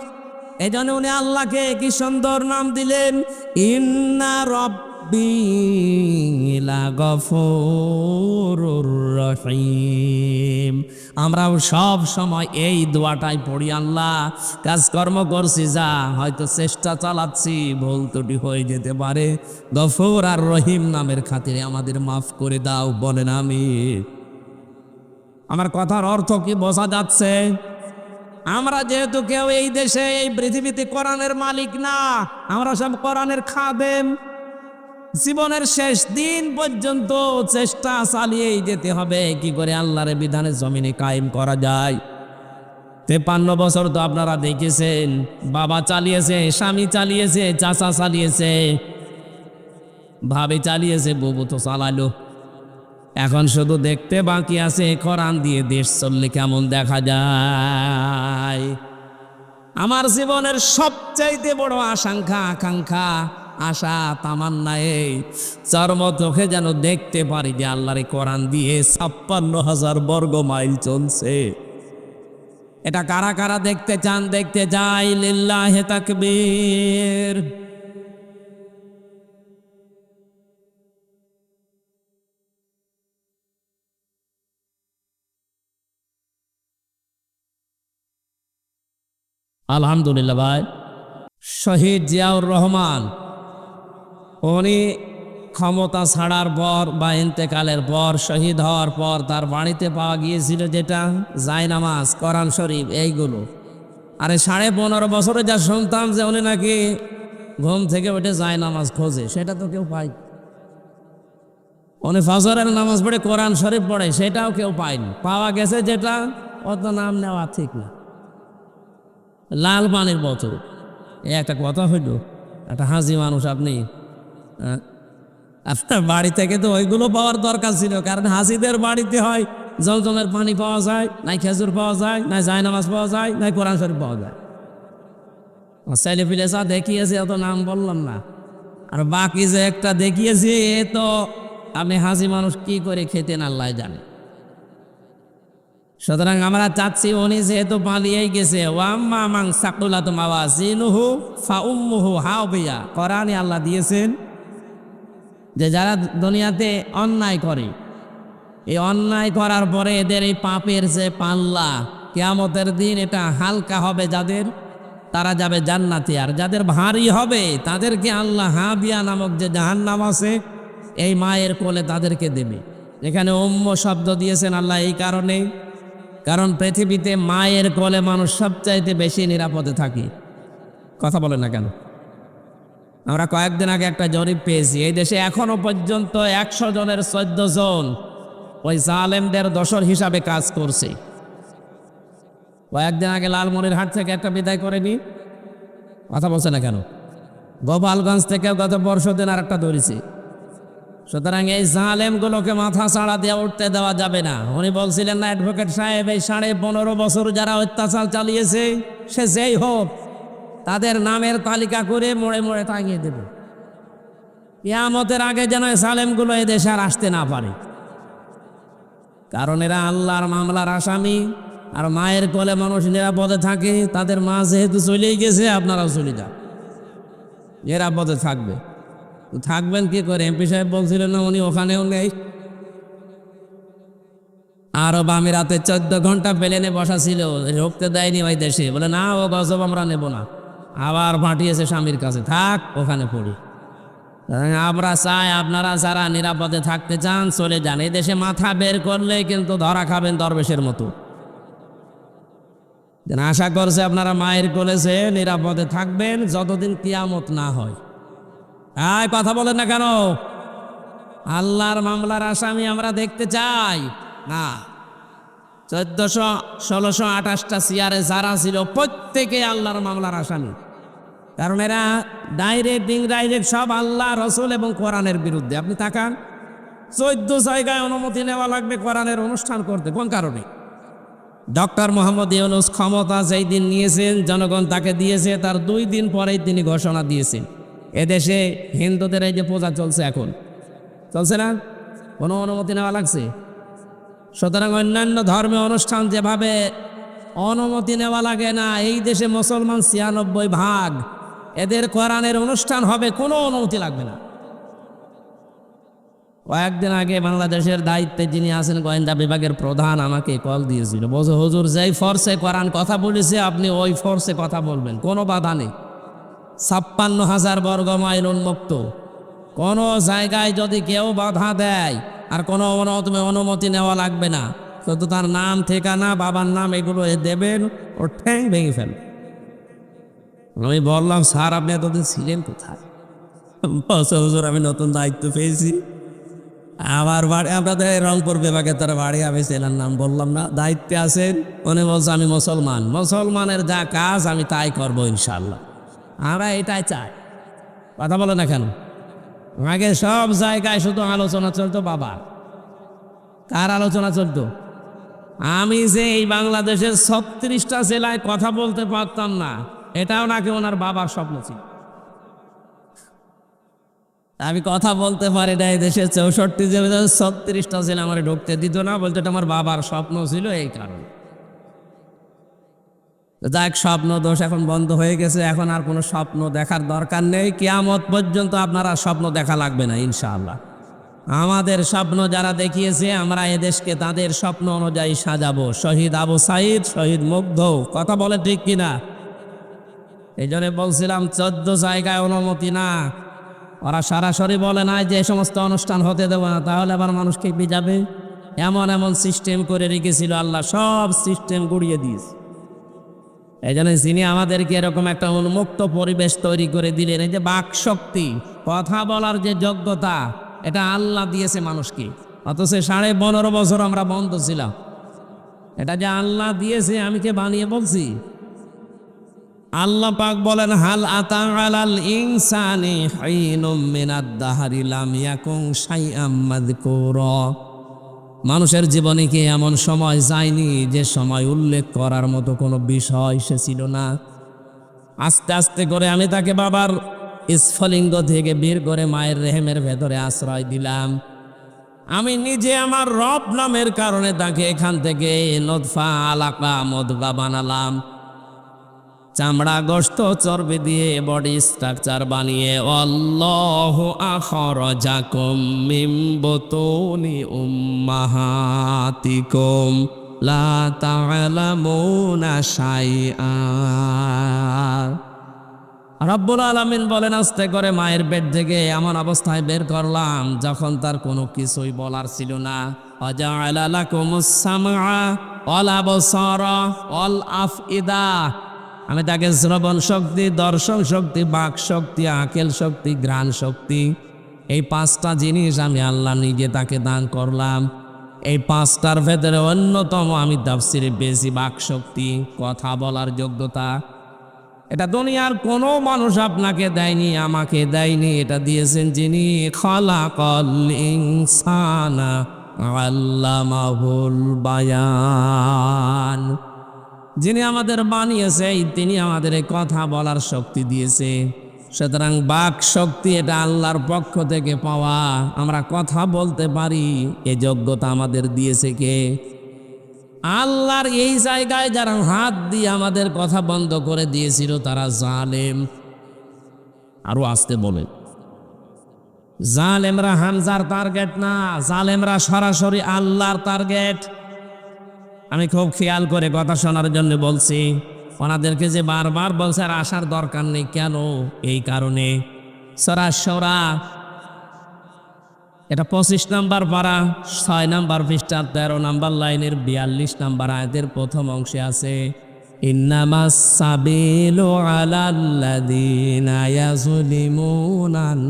এই জন্য উনি আল্লাহকে কি সুন্দর নাম দিলেন, ইন্না রাব্বি লাগাফুরুর রহিম। আমরাও সব সময় এই দোয়াটাই পড়ি, আল্লাহ কাজকর্ম করছি যা, হয়তো চেষ্টা চালাচ্ছি, ভুল ত্রুটি হয়ে যেতে পারে, গফুর আর রহিম নামের খাতিরে আমাদের মাফ করে দাও। বলেন আমিন। আমার কথার অর্থ কি বোঝা যাচ্ছে? আমরা যেহেতু কেউ এই দেশে এই পৃথিবীতে কোরআনের মালিক না, আমরা সব কোরআনের খাদেম। জীবনের শেষ দিন পর্যন্ত চেষ্টা চালিয়েই যেতে হবে কি করে আল্লাহর বিধানের জমিনে কায়েম করা যায়। 53 বছর তো আপনারা দেখেছেন, বাবা চালিয়েছে, স্বামী চালিয়েছে, চাচা চালিয়েছে, ভাবি চালিয়েছে, বউ তো চালালো। এখন শুধু দেখতে বাকি আছে কোরআন দিয়ে দেশ চললে কেমন দেখা যায়। আমার জীবনের সবচাইতে বড় আশঙ্কা, আকাঙ্ক্ষা, আশা, তামান্না এই চর্ম চোখে যেন দেখতে পারি যে আল্লাহর কোরআন দিয়ে 56,000 বর্গ মাইল চলছে। এটা কারা কারা দেখতে চান? দেখতে যাই। লিল্লাহে তাকবীর। আলহামদুলিল্লাহ ভাই। শহীদ জিয়াউর রহমান উনি ক্ষমতা ছাড়ার পর বা ইন্তেকালের পর, শহীদ হওয়ার পর তার বাড়িতে পাওয়া গিয়েছিল যেটা জায়নামাজ, কোরআন শরীফ, এইগুলো। আরে 15.5 বছরে যা শুনতাম যে উনি নাকি ঘুম থেকে উঠে জায়নামাজ খোঁজে, সেটা তো কেউ পায়। উনি ফজরের নামাজ পড়ে কোরআন শরীফ পড়ে, সেটাও কেউ পায়নি। পাওয়া গেছে যেটা, অত নাম নেওয়া ঠিক না, লাল পানির বোতল। একটা কথা হইল, একটা হাজি মানুষ আপনি, আপনার বাড়ি থেকে তো ওইগুলো পাওয়ার দরকার ছিল, কারণ হাজিদের বাড়িতে হয় জলজমের পানি পাওয়া যায়, নাই খেজুর পাওয়া যায়, নাই জায়নামাজ পাওয়া যায়, নাই কোরআন শরীফ পাওয়া যায়। ছেলে পিলে যা দেখিয়েছে অত নাম বললাম না, আর বাকি যে একটা দেখিয়েছি এ তো আপনি হাজি মানুষ কি করে খেতেন আল্লাহ জানে। সুতরাং আমরা চাচ্ছি উনি যেহেতু পালিয়েই গেছে, ওয়াম্মা মান সাকুলাত মাওয়াজিনুহু ফাউম্মুহু হাওবিয়া, কোরআনে আল্লাহ দিয়েছেন যে যারা দুনিয়াতে অন্যায় করে, এই অন্যায় করার পরে এদের এই পাপের যে পাল্লা, কিয়ামতের দিন এটা হালকা হবে যাদের, তারা যাবে জান্নাতে। আর যাদের ভারী হবে তাদেরকে আল্লাহ হাবিয়া নামক যে জাহান্নাম আছে এই মায়ের কোলে তাদেরকে দেবে। এখানে উম্ম শব্দ দিয়েছেন আল্লাহ এই কারণে, কারণ পৃথিবীতে মায়ের কোলে মানুষ সবচাইতে বেশি নিরাপদে থাকে। কথা বলেন না কেন? আমরা কয়েকদিন আগে একটা জরিপ পেয়েছি, এই দেশে এখনো পর্যন্ত 100 জনের 14 জন ওই জালেমদের দোসর হিসাবে কাজ করছে। কয়েকদিন আগে লালমনিরহাট থেকে একটা বিদায় করেনি, কথা বলছে না কেন? গোপালগঞ্জ থেকেও গত পরশুদিন আর একটা ধরেছি। সুতরাং এই জালেমগুলোকে মাথা ছাড়া দিয়ে উঠতে দেওয়া যাবে না। উনি বলছিলেন না অ্যাডভোকেট সাহেব, এই 15.5 বছর যারা অত্যাচার চালিয়েছে সে যেই হোক তাদের নামের তালিকা করে মোড়ে মোড়ে টাঙিয়ে দেবে, কিয়ামতের আগে যেন এই জালেমগুলো এই দেশে আর আসতে না পারে। কারণ এরা আল্লাহর মামলার আসামি। আর মায়ের কোলে মানুষ নিরাপদে থাকে, তাদের মা যেহেতু চলেই গেছে আপনারাও চলে যান, নিরাপদে থাকবে। থাকবেন কি করে? এমপি সাহেব বলছিলেন না উনি ওখানেও নেই। আরব আমিরাতে 14 ঘন্টা প্লেনে বসা ছিল, ঢুকতে দেয়নি ওই দেশে। বলে না, ও গজব আমরা নেব না। আবার পাঠিয়েছে স্বামীর কাছে, থাক ওখানে পড়ি। আমরা চাই আপনারা যারা নিরাপদে থাকতে চান চলে যান। এই দেশে মাথা বের করলে কিন্তু ধরা খাবেন দরবেশের মতো। আশা করছে আপনারা মায়ের কোলেছে নিরাপদে থাকবেন যতদিন কিয়ামত না হয়। কথা বলেন না কেন? আল্লাহর মামলার আসামি আমরা দেখতে চাই না। 1400-1628টা চেয়ারে যারা ছিল প্রত্যেকে আল্লাহর মামলার আসামি। কারণ এরা ডাইরেক্ট ইনডাইরেক্ট সব আল্লাহ, রসুল এবং কোরআনের বিরুদ্ধে। আপনি তাকান, 14 জায়গায় অনুমতি নেওয়া লাগবে কোরআনের অনুষ্ঠান করতে। কোন কারণে? ডক্টর মোহাম্মদ ইউনূস ক্ষমতা যেই দিন নিয়েছেন, জনগণ তাকে দিয়েছে, তার 2 দিন পরেই তিনি ঘোষণা দিয়েছেন এদেশে হিন্দুদের এই যে পূজা চলছে, এখন চলছে না, কোনো অনুমতি নেওয়া লাগছে? সুতরাং অন্যান্য ধর্মীয় অনুষ্ঠান যেভাবে অনুমতি নেওয়া লাগে না, এই দেশে মুসলমান 96%, এদের কোরআনের অনুষ্ঠান হবে, কোনো অনুমতি লাগবে না। কয়েকদিন আগে বাংলাদেশের দায়িত্বে যিনি আছেন গোয়েন্দা বিভাগের প্রধান আমাকে কল দিয়েছিল, বলছে হুজুর যেই ফোর্সে কোরআন কথা বলেছে আপনি ওই ফোর্সে কথা বলবেন, কোনো বাধা নেই। 56,000 বর্গ মাইল উন্মুক্ত, কোনো জায়গায় যদি কেউ বাধা দেয় আর কোনো অনুমতি নেওয়া লাগবে না, শুধু তার নাম, ঠিকানা, বাবার নাম এগুলো দেবেন, ওর ঠ্যাং ভেঙে ফেল। আমি বললাম স্যার আপনি এতদিন ছিলেন কোথায়? বলছে হুজুর আমি নতুন দায়িত্ব পেয়েছি, আমার বাড়ি আপনাদের রংপুর বিভাগে, তার বাড়ি আমি ছিলাম নাম বললাম না, দায়িত্বে আছেন। উনি বলছে আমি মুসলমান, মুসলমানের যা কাজ আমি তাই করবো ইনশাল্লাহ। আমরা এটাই চাই। কথা বলে না কেন? আগে সব জায়গায় শুধু আলোচনা চলতো বাবার। কার আলোচনা চলতো? আমি যে এই বাংলাদেশের 36টা জেলায় কথা বলতে পারতাম না, এটাও নাকি ওনার বাবার স্বপ্ন ছিল। আমি কথা বলতে পারি না, এই দেশের 64 জেলা 36টা জেলা আমার ঢুকতে দিত না, বলতে এটা আমার বাবার স্বপ্ন ছিল এই কারণে। যাক, স্বপ্ন দোষ এখন বন্ধ হয়ে গেছে, এখন আর কোনো স্বপ্ন দেখার দরকার নেই। কিয়ামত পর্যন্ত আপনারা স্বপ্ন দেখা লাগবে না ইনশাআল্লাহ। আমাদের স্বপ্ন যারা দেখিয়েছে আমরা এদেশকে তাদের স্বপ্ন অনুযায়ী সাজাবো। শহীদ আবু সাইদ, শহীদ মুগ্ধ, কথা বলে ঠিক কিনা? এই জন্য বলছিলাম 14 জায়গায় অনুমতি না। ওরা সরাসরি বলে না যে সমস্ত অনুষ্ঠান হতে দেবো না, তাহলে আবার মানুষ খেপে যাবে। এমন এমন সিস্টেম করে রেখেছিল আল্লাহ, সব সিস্টেম গুড়িয়ে দিয়েছে। এই জন্য যিনি আমাদেরকে এরকম একটা উন্মুক্ত পরিবেশ তৈরি করে দিলেন, এই যে বাক শক্তি, কথা বলার যে যোগ্যতা, এটা আল্লাহ দিয়েছে মানুষকে। অথচ 15.5 বছর আমরা বন্ধ ছিলাম। এটা যে আল্লাহ দিয়েছে, আমি কে বানিয়ে বলছি? আল্লাহ পাক বলেন হাল আতা আলাল ইনসানি হাইনুম মিনাদ দাহরি লাম ইয়াকুন শাইআম মাযকুরা। মানুষের জীবনে কি এমন সময় যায়নি যে সময় উল্লেখ করার মতো কোনো বিষয় সে ছিল না? আস্তে আস্তে করে আমি তাকে বাবার স্ফলিঙ্গ থেকে বের করে মায়ের রেহেমের ভেতরে আশ্রয় দিলাম। আমি নিজে আমার রব নামের কারণে তাকে এখান থেকে নতফা, আলাকা, মদগা বানালাম। চামড়া গোশত চর্বি দিয়ে বডি স্ট্রাকচার বানিয়ে আল্লাহু আখরাজাকুম মিন বুতুনি উম্মাহাতিকুম লা তা'লামুনা শাইআ। রব্বুল আলামিন বলেন, আস্তে করে মায়ের পেট থেকে এমন অবস্থায় বের করলাম যখন তার কোনো কিছুই বলার ছিল না। ওয়াজআলা লাকুমুস সামআ ওয়াল আবসারা ওয়াল আফইদা, আমি তাকে শ্রবণ শক্তি, দর্শন শক্তি, বাক শক্তি, আকেল শক্তি, ঘ্রাণ শক্তি, এই পাঁচটা জিনিস আমি আল্লাহ নিজে তাকে দান করলাম। এই পাঁচটার ভেতরে অন্যতম আমি তাফসিরে পেয়েছি বাক শক্তি, কথা বলার যোগ্যতা। এটা দুনিয়ার কোনো মানুষ আপনাকে দেয়নি, আমাকে দেয়নি, এটা দিয়েছেন যিনি খালাকাল ইনসানা আল্লামাহুল বায়ান, যিনি আমাদের বানিয়েছে, তিনি আমাদের এই কথা বলার শক্তি দিয়েছে। সুতরাং বাক শক্তি এটা আল্লাহর পক্ষ থেকে পাওয়া, আমরা কথা বলতে পারি, এই যোগ্যতা আমাদের দিয়েছে কে? আল্লাহর এই জায়গায় যারা হাত দিয়ে আমাদের কথা বন্ধ করে দিয়েছিল তারা জালেম। আরো আসতে বলে, জালেমরা হামজার টার্গেট না, জালেমরা সরাসরি আল্লাহর টার্গেট। আমি খুব খেয়াল করে কথা শোনার জন্য বলছি, ওনাদেরকে যে বারবার বলছে আর আসার দরকার নেই কেন? এই কারণে সূরা শুরা এটা 25 নম্বর পারা 6 নম্বর পৃষ্ঠা 13 নম্বর লাইনের 42 নম্বর আয়াতের প্রথম অংশে আছে, ইন্নামাস সাবিলু আলাল্লাযীনা ইয়াযলিমুনান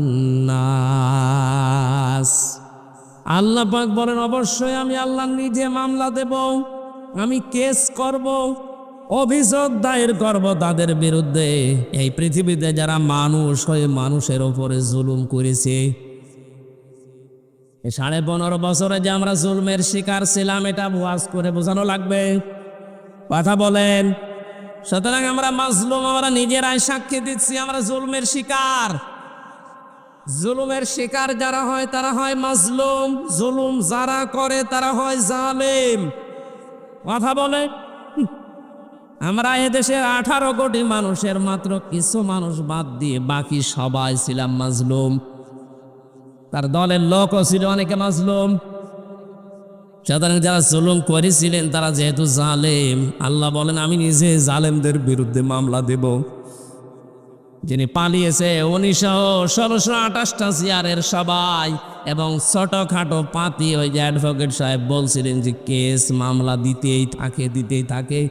নাস। আল্লাহ পাক বলেন, অবশ্যই আমি আল্লাহ নিজে মামলা দেব, আমি কেস করব, অভিযোগ দায়ের করব তাদের বিরুদ্ধে, এই পৃথিবীতে যারা মানুষ হয়ে মানুষের ওপরে জুলুম করেছে। 15.5 বছরে যে আমরা জুলমের শিকার ছিলাম, এটা ওয়াজ করে বোঝানো লাগবে। কথা বলেন। সুতরাং আমরা মাজলুম, আমরা নিজেরাই সাক্ষী দিচ্ছি আমরা জুলমের শিকার। জুলুমের শিকার যারা হয় তারা হয় মাজলুম, জুলুম যারা করে তারা হয় জালেম। কথা বলে। আমরা এদেশের 18 কোটি মানুষের মাত্র কিছু মানুষ বাদ দিয়ে বাকি সবাই ছিলাম মাজলুম। তার দলের লোকও ছিল অনেকে মাজলুম। সুতরাং যারা জুলুম করেছিলেন তারা যেহেতু জালেম, আল্লাহ বলেন আমি নিজে জালেমদের বিরুদ্ধে মামলা দেব। যিনি পালিয়েছে 1900-1628টা চেয়ারের সবাই এবং ছোটখাটো পাতি, ওই যে অ্যাডভোকেট সাহেব বলছিলেন যে কেস মামলা দিতেই থাকে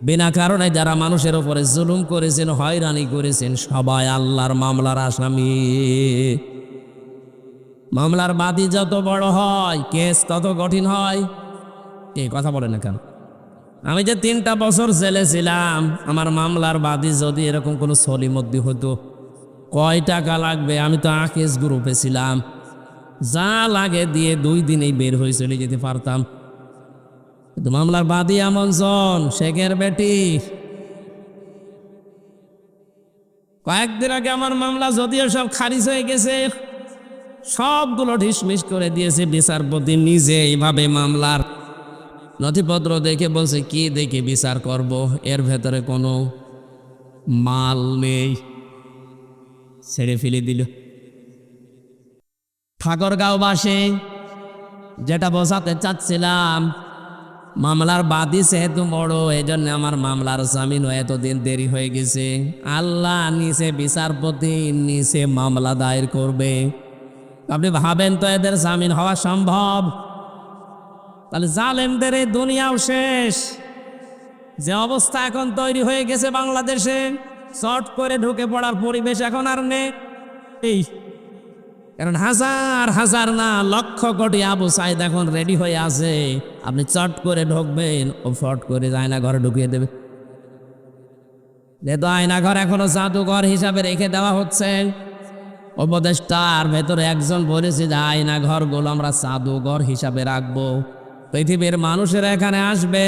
বিনা কারণে। যারা মানুষের উপরে জুলুম করেছেন, হয়রানি করেছেন, সবাই আল্লাহর মামলার আসামি। মামলার বাদী যত বড় হয় কেস তত কঠিন হয়। এই কথা বলে না কেন? আমি যে 3টা বছর জেলে ছিলাম, আমার মামলার বাদী যদি এরকম কোনো সলিমদ্দি হতো, কয় টাকা লাগবে? আমি তো আকেশ গ্রুপে ছিলাম, যা লাগে দিয়ে 2 দিনেই বের হয়ে চলে যেতে পারতাম। কিন্তু মামলার বাদী এমন জন, শেখের বেটি, কয়েকদিন আগে আমার মামলা যদিও সব খারিজ হয়ে গেছে, সবগুলো ঢিসমিস করে দিয়েছে বিচারপতি নিজে। এইভাবে মামলার নথিপত্র দেখে বলছে কি দেখে বিচার করব, এর ভেতরে কোনো মাল নেই, ছেড়ে ফেলে দিল। ঠাকুরগাঁওবাসী যেটা বোঝাতে চাচ্ছিলাম, মামলার বাদী যেহেতু বড়, এই জন্য আমার মামলার জামিন এতদিন দেরি হয়ে গেছে। আল্লাহ নিচে বিচারপতি নিচে মামলা দায়ের করবে। আপনি ভাবেন তো এদের জামিন হওয়া সম্ভব? তাহলে জালেমদের এই দুনিয়াও শেষ। যে অবস্থা এখন তৈরি হয়ে গেছে বাংলাদেশে, চট করে ঢুকে পড়ার পরিবেশ এখন আর নেই। কারণ হাজার হাজার না লক্ষ কোটি আবু সাইদ এখন রেডি হয়ে আছে। আপনি চট করে ঢুকবেন, ও ফট করে আয়না ঘরে ঢুকিয়ে দেবে। যেহেতু আয়না ঘর এখনো জাদুঘর হিসাবে রেখে দেওয়া হচ্ছে, উপদেষ্টার ভেতরে একজন বলেছে যে আয়না ঘরগুলো আমরা জাদুঘর হিসাবে রাখবো। পৃথিবীর মানুষেরা এখানে আসবে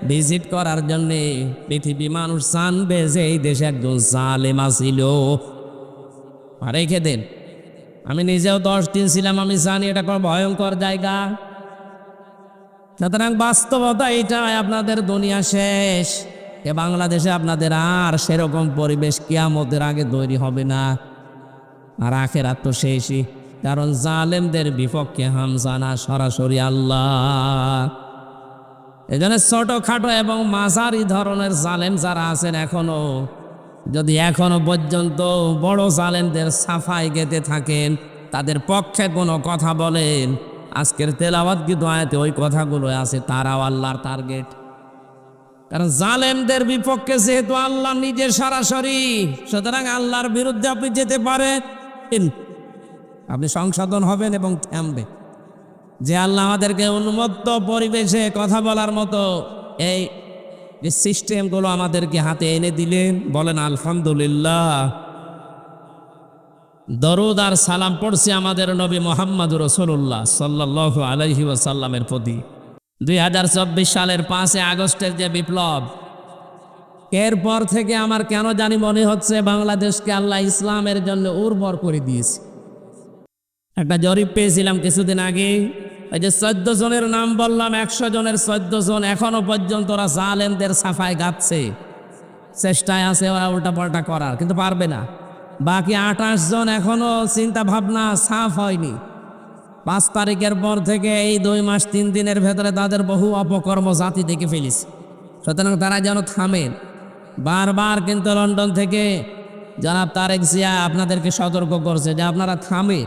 ভিজিট করার জন্যে, পৃথিবী মানুষ জানবে যে এই দেশে একজন জালেম ছিল। আর রেখে দেন। আমি নিজেও 10 দিন ছিলাম, আমি জানি এটা কোনো ভয়ঙ্কর জায়গা। সুতরাং বাস্তবতা এটাই, আপনাদের দুনিয়া শেষ। এ বাংলাদেশে আপনাদের আর সেরকম পরিবেশ কিয়ামতের আগে তৈরি হবে না। আর আখেরাত তো শেষই, কারণ জালেমদের বিপক্ষে হামজানা সরাসরি আল্লাহ। এজন্য ছোটখাটো এবং মাঝারি ধরনের জালেম যারা আছেন এখনো, যদি এখনো পর্যন্ত বড় জালেমদের সাফাই গেতে থাকেন, তাদের পক্ষে কোনো কথা বলেন, আজকের তেলাওয়াত কিন্তু আয়াতে ওই কথাগুলো আছে, তারাও আল্লাহর টার্গেট। কারণ জালেমদের বিপক্ষে যেহেতু আল্লাহ নিজে সরাসরি, সুতরাং আল্লাহর বিরুদ্ধে আপনি যেতে পারেন, আপনি সংশোধন হবেন এবং থামবেন। যে আল্লাহ আমাদেরকে উন্মুক্ত পরিবেশে কথা বলার মতো এই যে সিস্টেমগুলো আমাদেরকে হাতে এনে দিলেন, বলেন আলহামদুলিল্লাহ। দরুদ আর সালাম পড়ছি আমাদের নবী মুহাম্মদ রাসূলুল্লাহ সাল্লাল্লাহু আলাইহি ওয়াসাল্লামের প্রতি। 2024 সালের 5 আগস্টের যে বিপ্লব, এরপর থেকে আমার কেন জানি মনে হচ্ছে বাংলাদেশকে আল্লাহ ইসলামের জন্য উর্বর করে দিয়েছে। একটা জরিপ পেয়েছিলাম কিছুদিন আগে, এই যে 14 জনের নাম বললাম, 100 জনের 14 জন এখনো পর্যন্ত ওরা জালেমদের সাফায় গাচ্ছে, চেষ্টায় আছে ওরা উল্টাপাল্টা করার, কিন্তু পারবে না। বাকি 28 জন এখনো চিন্তা ভাবনা সাফ হয়নি। 5 তারিখের পর থেকে এই 2 মাস 3 দিনের ভেতরে তাদের বহু অপকর্ম জাতি দেখে ফেলিস। সুতরাং তারা যেন থামেন। বারবার কিন্তু লন্ডন থেকে জনাব তারেক জিয়া আপনাদেরকে সতর্ক করছে যে আপনারা থামে,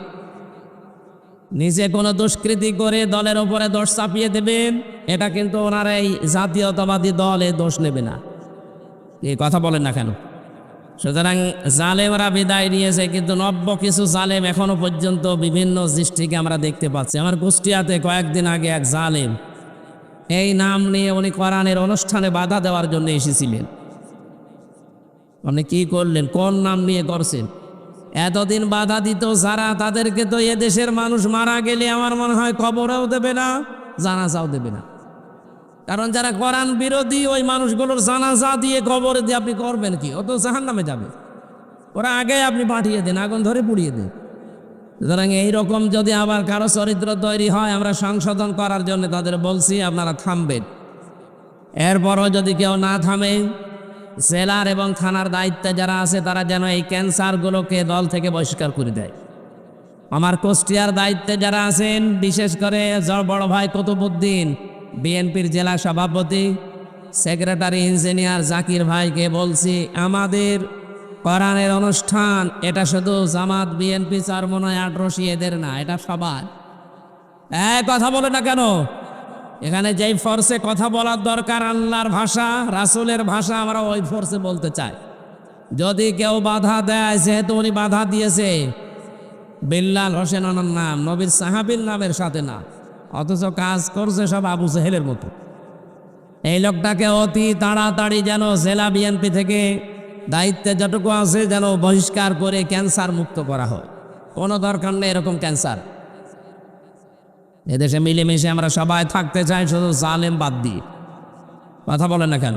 নিজে কোনো দুষ্কৃতি করে দলের ওপরে দোষ চাপিয়ে দেবেন, এটা কিন্তু ওনারা এই জাতীয়তাবাদী দলে দোষ নেবে না। এই কথা বলেন না কেন? সুতরাং জালেমরা বিদায় নিয়েছে, কিন্তু নব্য কিছু জালেম এখনো পর্যন্ত বিভিন্ন দৃষ্টিকে আমরা দেখতে পাচ্ছি। আমার কুষ্টিয়াতে কয়েকদিন আগে এক জালেম, এই নাম নিয়ে উনি কোরআনের অনুষ্ঠানে বাধা দেওয়ার জন্য এসেছিলেন। আপনি কি করলেন? কোন নাম নিয়ে করছেন? এতদিন বাধা দিত যারা, তাদেরকে তো এদেশের মানুষ মারা গেলে আমার মনে হয় কবরেও দেবে না, জানাজাও দেবে না। কারণ যারা কোরআন বিরোধী, ওই মানুষগুলোর জানাজা দিয়ে কবরে দিয়ে আপনি করবেন কি? ও তো জাহান্নামে যাবে। ওরা আগে আপনি পাঠিয়ে দেন, আগুন ধরে পুড়িয়ে দেন। সুতরাং এইরকম যদি আবার কারো চরিত্র তৈরি হয়, আমরা সংশোধন করার জন্য তাদের বলছি আপনারা থামবেন। এরপরও যদি কেউ না থামে, জেলার এবং থানার দায়িত্বে যারা আছে তারা যেন এই ক্যান্সারগুলোকে দল থেকে বহিষ্কার করে দেয়। আমার কুষ্টিয়ার দায়িত্বে যারা আছেন, বিশেষ করে বড় ভাই কুতুবউদ্দিন, বিএনপির জেলা সভাপতি, সেক্রেটারি ইঞ্জিনিয়ার জাকির ভাইকে বলছি, আমাদের কোরআনের অনুষ্ঠান এটা শুধু জামাত বিএনপি চরমনায় আটরশি এদের না, এটা সবার। কথা বলে না কেন? এখানে যেই ফোর্সে কথা বলার দরকার আল্লাহর ভাষা, রাসূলের ভাষা, আমরা ওই ফোর্সে বলতে চাই। যদি কেউ বাধা দেয়, যেহেতু উনি বাধা দিয়েছে বিল্লাল হোসেন ওনার নাম, নবীর সাহাবীর নামের সাথে না, অথচ কাজ করছে সব আবু জেহেলের মতো। এই লোকটাকে অতি তাড়াতাড়ি যেন জেলা বিএনপি থেকে দায়িত্বে যতটুকু আছে যেন বহিষ্কার করে ক্যান্সার মুক্ত করা হয়। কোনো দরকার নেই এরকম ক্যান্সার। এদেশে মিলেমিশে আমরা সবাই থাকতে চাই, শুধু জালেম বাদ দিয়ে। কথা বলেন না কেন?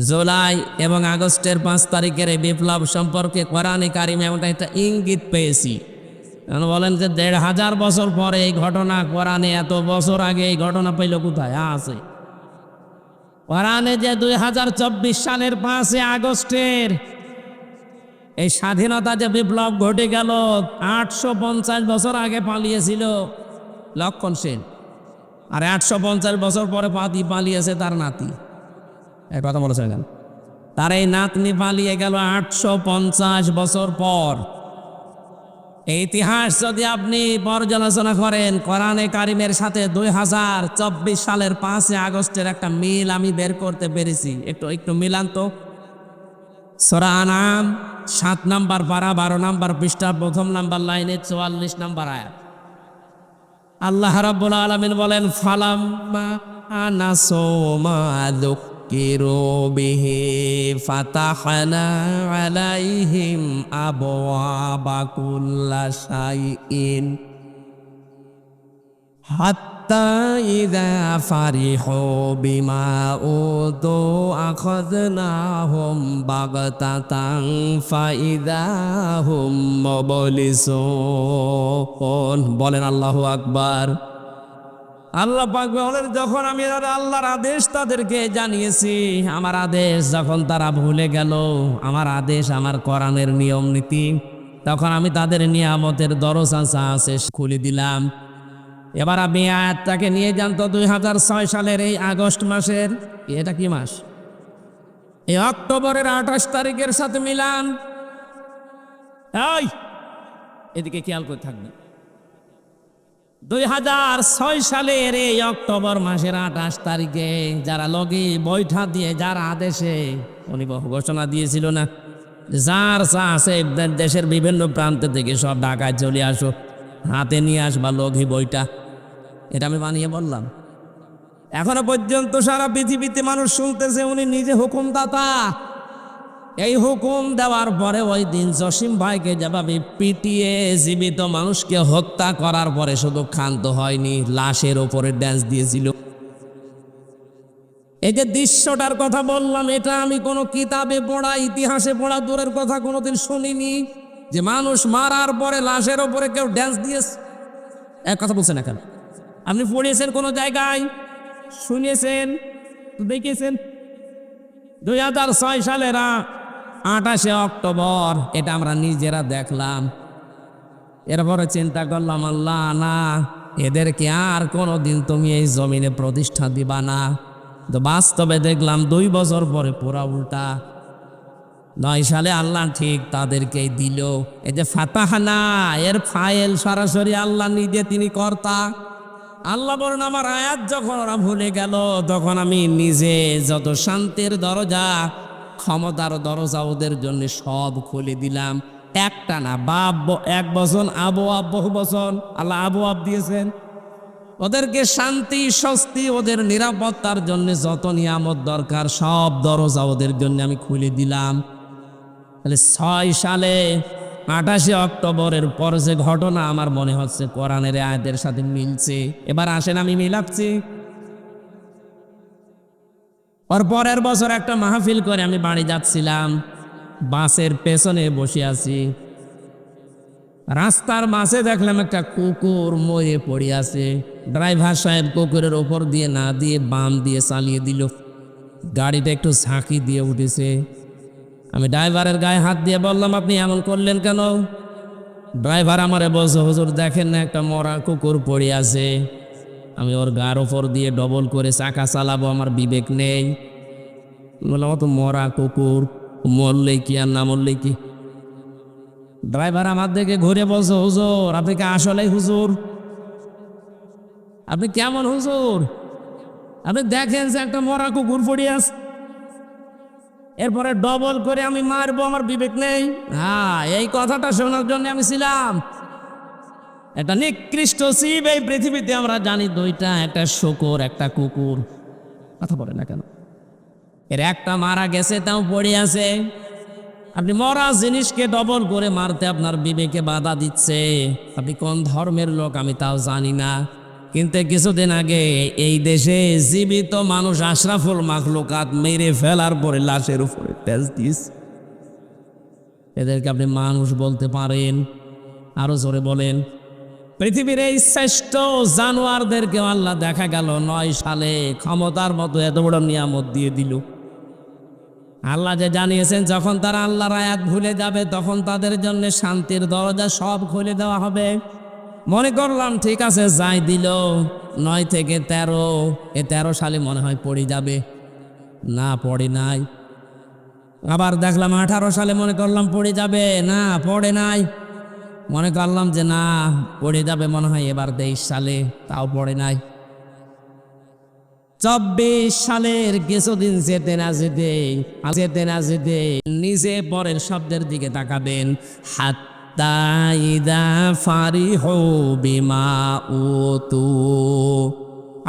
জুলাই এবং আগস্টের 5 তারিখের এই বিপ্লব সম্পর্কে কোরআনে কারিমে আমরা একটা ইঙ্গিত পেয়েছি। বলেন যে 1500 বছর পরে এই ঘটনা, কোরআনে এত বছর আগে এই ঘটনা পেল কোথায়? আছে কোরআনে যে 2024 সালের 5 আগস্টের এই স্বাধীনতা যে বিপ্লব ঘটে গেল, 850 বছর আগে পালিয়েছিল লক্ষণ সেন, আর 850 বছর পরে পালিয়েছে তার নাতি। এই কথা বলেছে কেন? তার এই নাতনি পালিয়ে গেল 850 বছর পর। এই ইতিহাস যদি আপনি পর্যালোচনা করেন, কোরআনে কারিমের সাথে 2024 সালের 5 আগস্টের একটা মিল আমি বের করতে পেরেছি। একটু মিলান তো। সূরা আনআম 7 নম্বর পারা 12 নম্বর পৃষ্ঠা 1ম নম্বর লাইনে 44 নম্বর আয়াত। আল্লাহ রাব্বুল আলামিন বলেন, ফালাম্মা আনাসু মা যুক্কিরু বিহি ফাতাহনা আলাইহিম আবওয়াবা কুল্লা শাইইন হাত্তা ইযা ফারিহু বিমা উতু আখাযনাহুম বাগতাতান ফাইযা হুম মুবলিসুন। বলেন আল্লাহু আকবার। আল্লাহ পাক বলেন, যখন আমি আল্লাহর আদেশ তাদেরকে জানিয়েছি, আমার আদেশ যখন তারা ভুলে গেল, আমার আদেশ আমার কোরআনের নিয়ম নীতি, তখন আমি তাদের নিয়ামতের দরজা আছে খুলে দিলাম। এবার আপনি আয়াতটাকে নিয়ে যান তো 2006 সালের এই আগস্ট মাসের, এটা কি মাস, এই অক্টোবরের 28 তারিখের সাথে মিলান। এই এদিকে খেয়াল করে থাকবেন। 2006 সালের এই অক্টোবর মাসের 28 তারিখে যারা লগি বৈঠা দিয়ে যার আদেশে উনি ঘোষণা দিয়েছিল না, যার চা আছে দেশের বিভিন্ন প্রান্ত থেকে সব ঢাকায় চলে আসো, হাতে নিয়ে আসবা লগি বইটা। এটা আমি বানিয়ে বললাম। এখনো পর্যন্ত সারা পৃথিবীতে মানুষ শুনতেছে উনি নিজে হুকুমদাতা। এই হুকুম দেওয়ার পরে ওই দিন জসিম ভাইকে যেভাবে পিটিয়ে জীবিত মানুষকে হত্যা করার পরে শুধু ক্ষান্ত হয়নি, লাশের ওপরে ড্যান্স দিয়েছিল। এই যে দৃশ্যটার কথা বললাম, এটা আমি কোনো কিতাবে পড়া, ইতিহাসে পড়া দূরের কথা কোনোদিন শুনিনি যে মানুষ মারার পরে লাশের ওপরে কেউ ড্যান্স দিয়েছে। এক কথা বলছেন না কেন? আপনি পড়িয়েছেন কোনো জায়গায়, শুনিয়েছেন, দেখেছেন? 2006 সালের 28 অক্টোবর এটা আমরা নিজেরা দেখলাম। এরপরে চিন্তা করলাম, আল্লাহ না, এদেরকে আর কোনোদিন তুমি এই জমিনে প্রতিষ্ঠা দিবা না। তো বাস্তবে দেখলাম 2 বছর পরে পুরা উল্টা। 9 সালে আল্লাহ ঠিক তাদেরকেই দিল। এই যে ফাতাহানা, এর ফাইল সরাসরি আল্লাহ নিজে, তিনি কর্তা। আল্লাহ বলেন, আমার আয়াত যখন ওরা ভুলে গেল, তখন আমি নিজে যত শান্তির দরজা, ক্ষমতার দরজা ওদের জন্য সব খুলে দিলাম। একটা না, বাপ 1 বছর, আবু বহু বছর আল্লাহ আবু দিয়েছেন। ওদেরকে শান্তি, স্বস্তি, ওদের নিরাপত্তার জন্য যত নিয়ামত দরকার সব দরজা ওদের জন্য আমি খুলে দিলাম। তাহলে 6 সালে 28 অক্টোবরের পর যে ঘটনা আমার মনে হচ্ছে কোরআনের আয়াতের সাথে মিলছে। এবার আসেন আমি মিলাচ্ছি। ওর পরের বছর একটা মাহফিল করে আমি বাড়ি যাচ্ছিলাম, বাসের পেছনে বসে আছি। রাস্তার মাঝে দেখলাম একটা কুকুর মরে পড়ে আছে। ড্রাইভার সাহেব কুকুরের ওপর দিয়ে না দিয়ে বাম দিয়ে চালিয়ে দিল। গাড়িটা একটু ঝাঁকি দিয়ে উঠেছে। আমি ড্রাইভারের গায়ে হাত দিয়ে বললাম, আপনি এমন করলেন কেন? ড্রাইভার আমারে বলছে, হুজুর দেখেন না একটা মরা কুকুর পড়ে আছে, আমি ওর গার ওপর দিয়ে ডবল করে চাকা চালাবো, আমার বিবেক নেই। বললাম, তো মরা কুকুর, মরলে কি আর না মরলে কি? ড্রাইভার আমার দিকে ঘুরে বলছে, হুজুর আপনি কি আসলেই হুজুর? আপনি কেমন হুজুর? আপনি দেখেন যে একটা মরা কুকুর পড়ে আছে, এরপরে ডবল করে আমি মারবো, আমার বিবেক নেই? হ্যাঁ, এই কথাটা শোনার জন্য আমি ছিলাম। একটা নিকৃষ্ট জীব এই পৃথিবীতে আমরা জানি 2টা, একটা শূকর, একটা কুকুর। কথা বলে না কেন? এর একটা মারা গেছে, তাও পড়ে আছে। আপনি মরা জিনিসকে ডবল করে মারতে আপনার বিবেকে বাধা দিচ্ছে। আপনি কোন ধর্মের লোক আমি তাও জানি না, কিন্তু কিছুদিন আগে এই দেশে জীবিত মানুষ আশরাফুল মাখলুকাত মেরে ফেলার পরে লাশের উপরে তেজ দিস। এদেরকে আপনি মানুষ বলতে পারেন? আরো জোরে বলেন। পৃথিবীর এই শ্রেষ্ঠ জানোয়ারদেরকে আল্লাহ দেখা গেল 9 সালে ক্ষমতার মতো এত বড় নিয়ামত দিয়ে দিল। আল্লাহ যে জানিয়েছেন যখন তারা আল্লাহর আয়াত ভুলে যাবে তখন তাদের জন্য শান্তির দরজা সব খুলে দেওয়া হবে। মনে করলাম ঠিক আছে, যাই দিল। 9 থেকে 13, এ 13 সালে মনে হয় পড়ে যাবে, না পড়ে নাই। আবার দেখলাম 18 সালে মনে করলাম পড়ে যাবে, না পড়ে নাই। মনে করলাম যে না পড়ে যাবে মনে হয় এবার 23 সালে, তাও পড়ে নাই। 24 সালের কিছুদিন যেতে না যেতে নিজে পরের শব্দের দিকে তাকাবেন। হাত্তা ইদা ফারিহু বিমা উতু,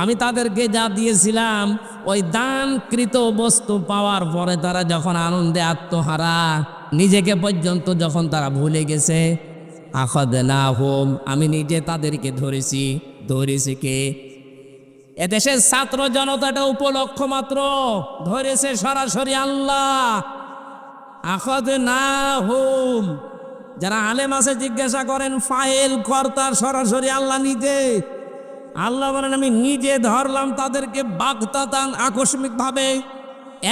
আমি তাদেরকে যা দিয়েছিলাম ওই দানকৃত বস্তু পাওয়ার পরে তারা যখন আনন্দে আত্মহারা, নিজেকে পর্যন্ত যখন তারা ভুলে গেছে, আখাযনাহুম, আমি নিজে তাদেরকে ধরেছি কে? এদেশের ছাত্র জনতাটা উপলক্ষ মাত্র, ধরেছে সরাসরি আল্লাহ। আখাযনাহুম, যারা আলেম আছে জিজ্ঞাসা করেন, ফাইল কর্তার সরাসরি আল্লাহ নিজে। আল্লাহ বলেন আমি নিজে ধরলাম তাদেরকে বাগতাতান, আকস্মিক ভাবে।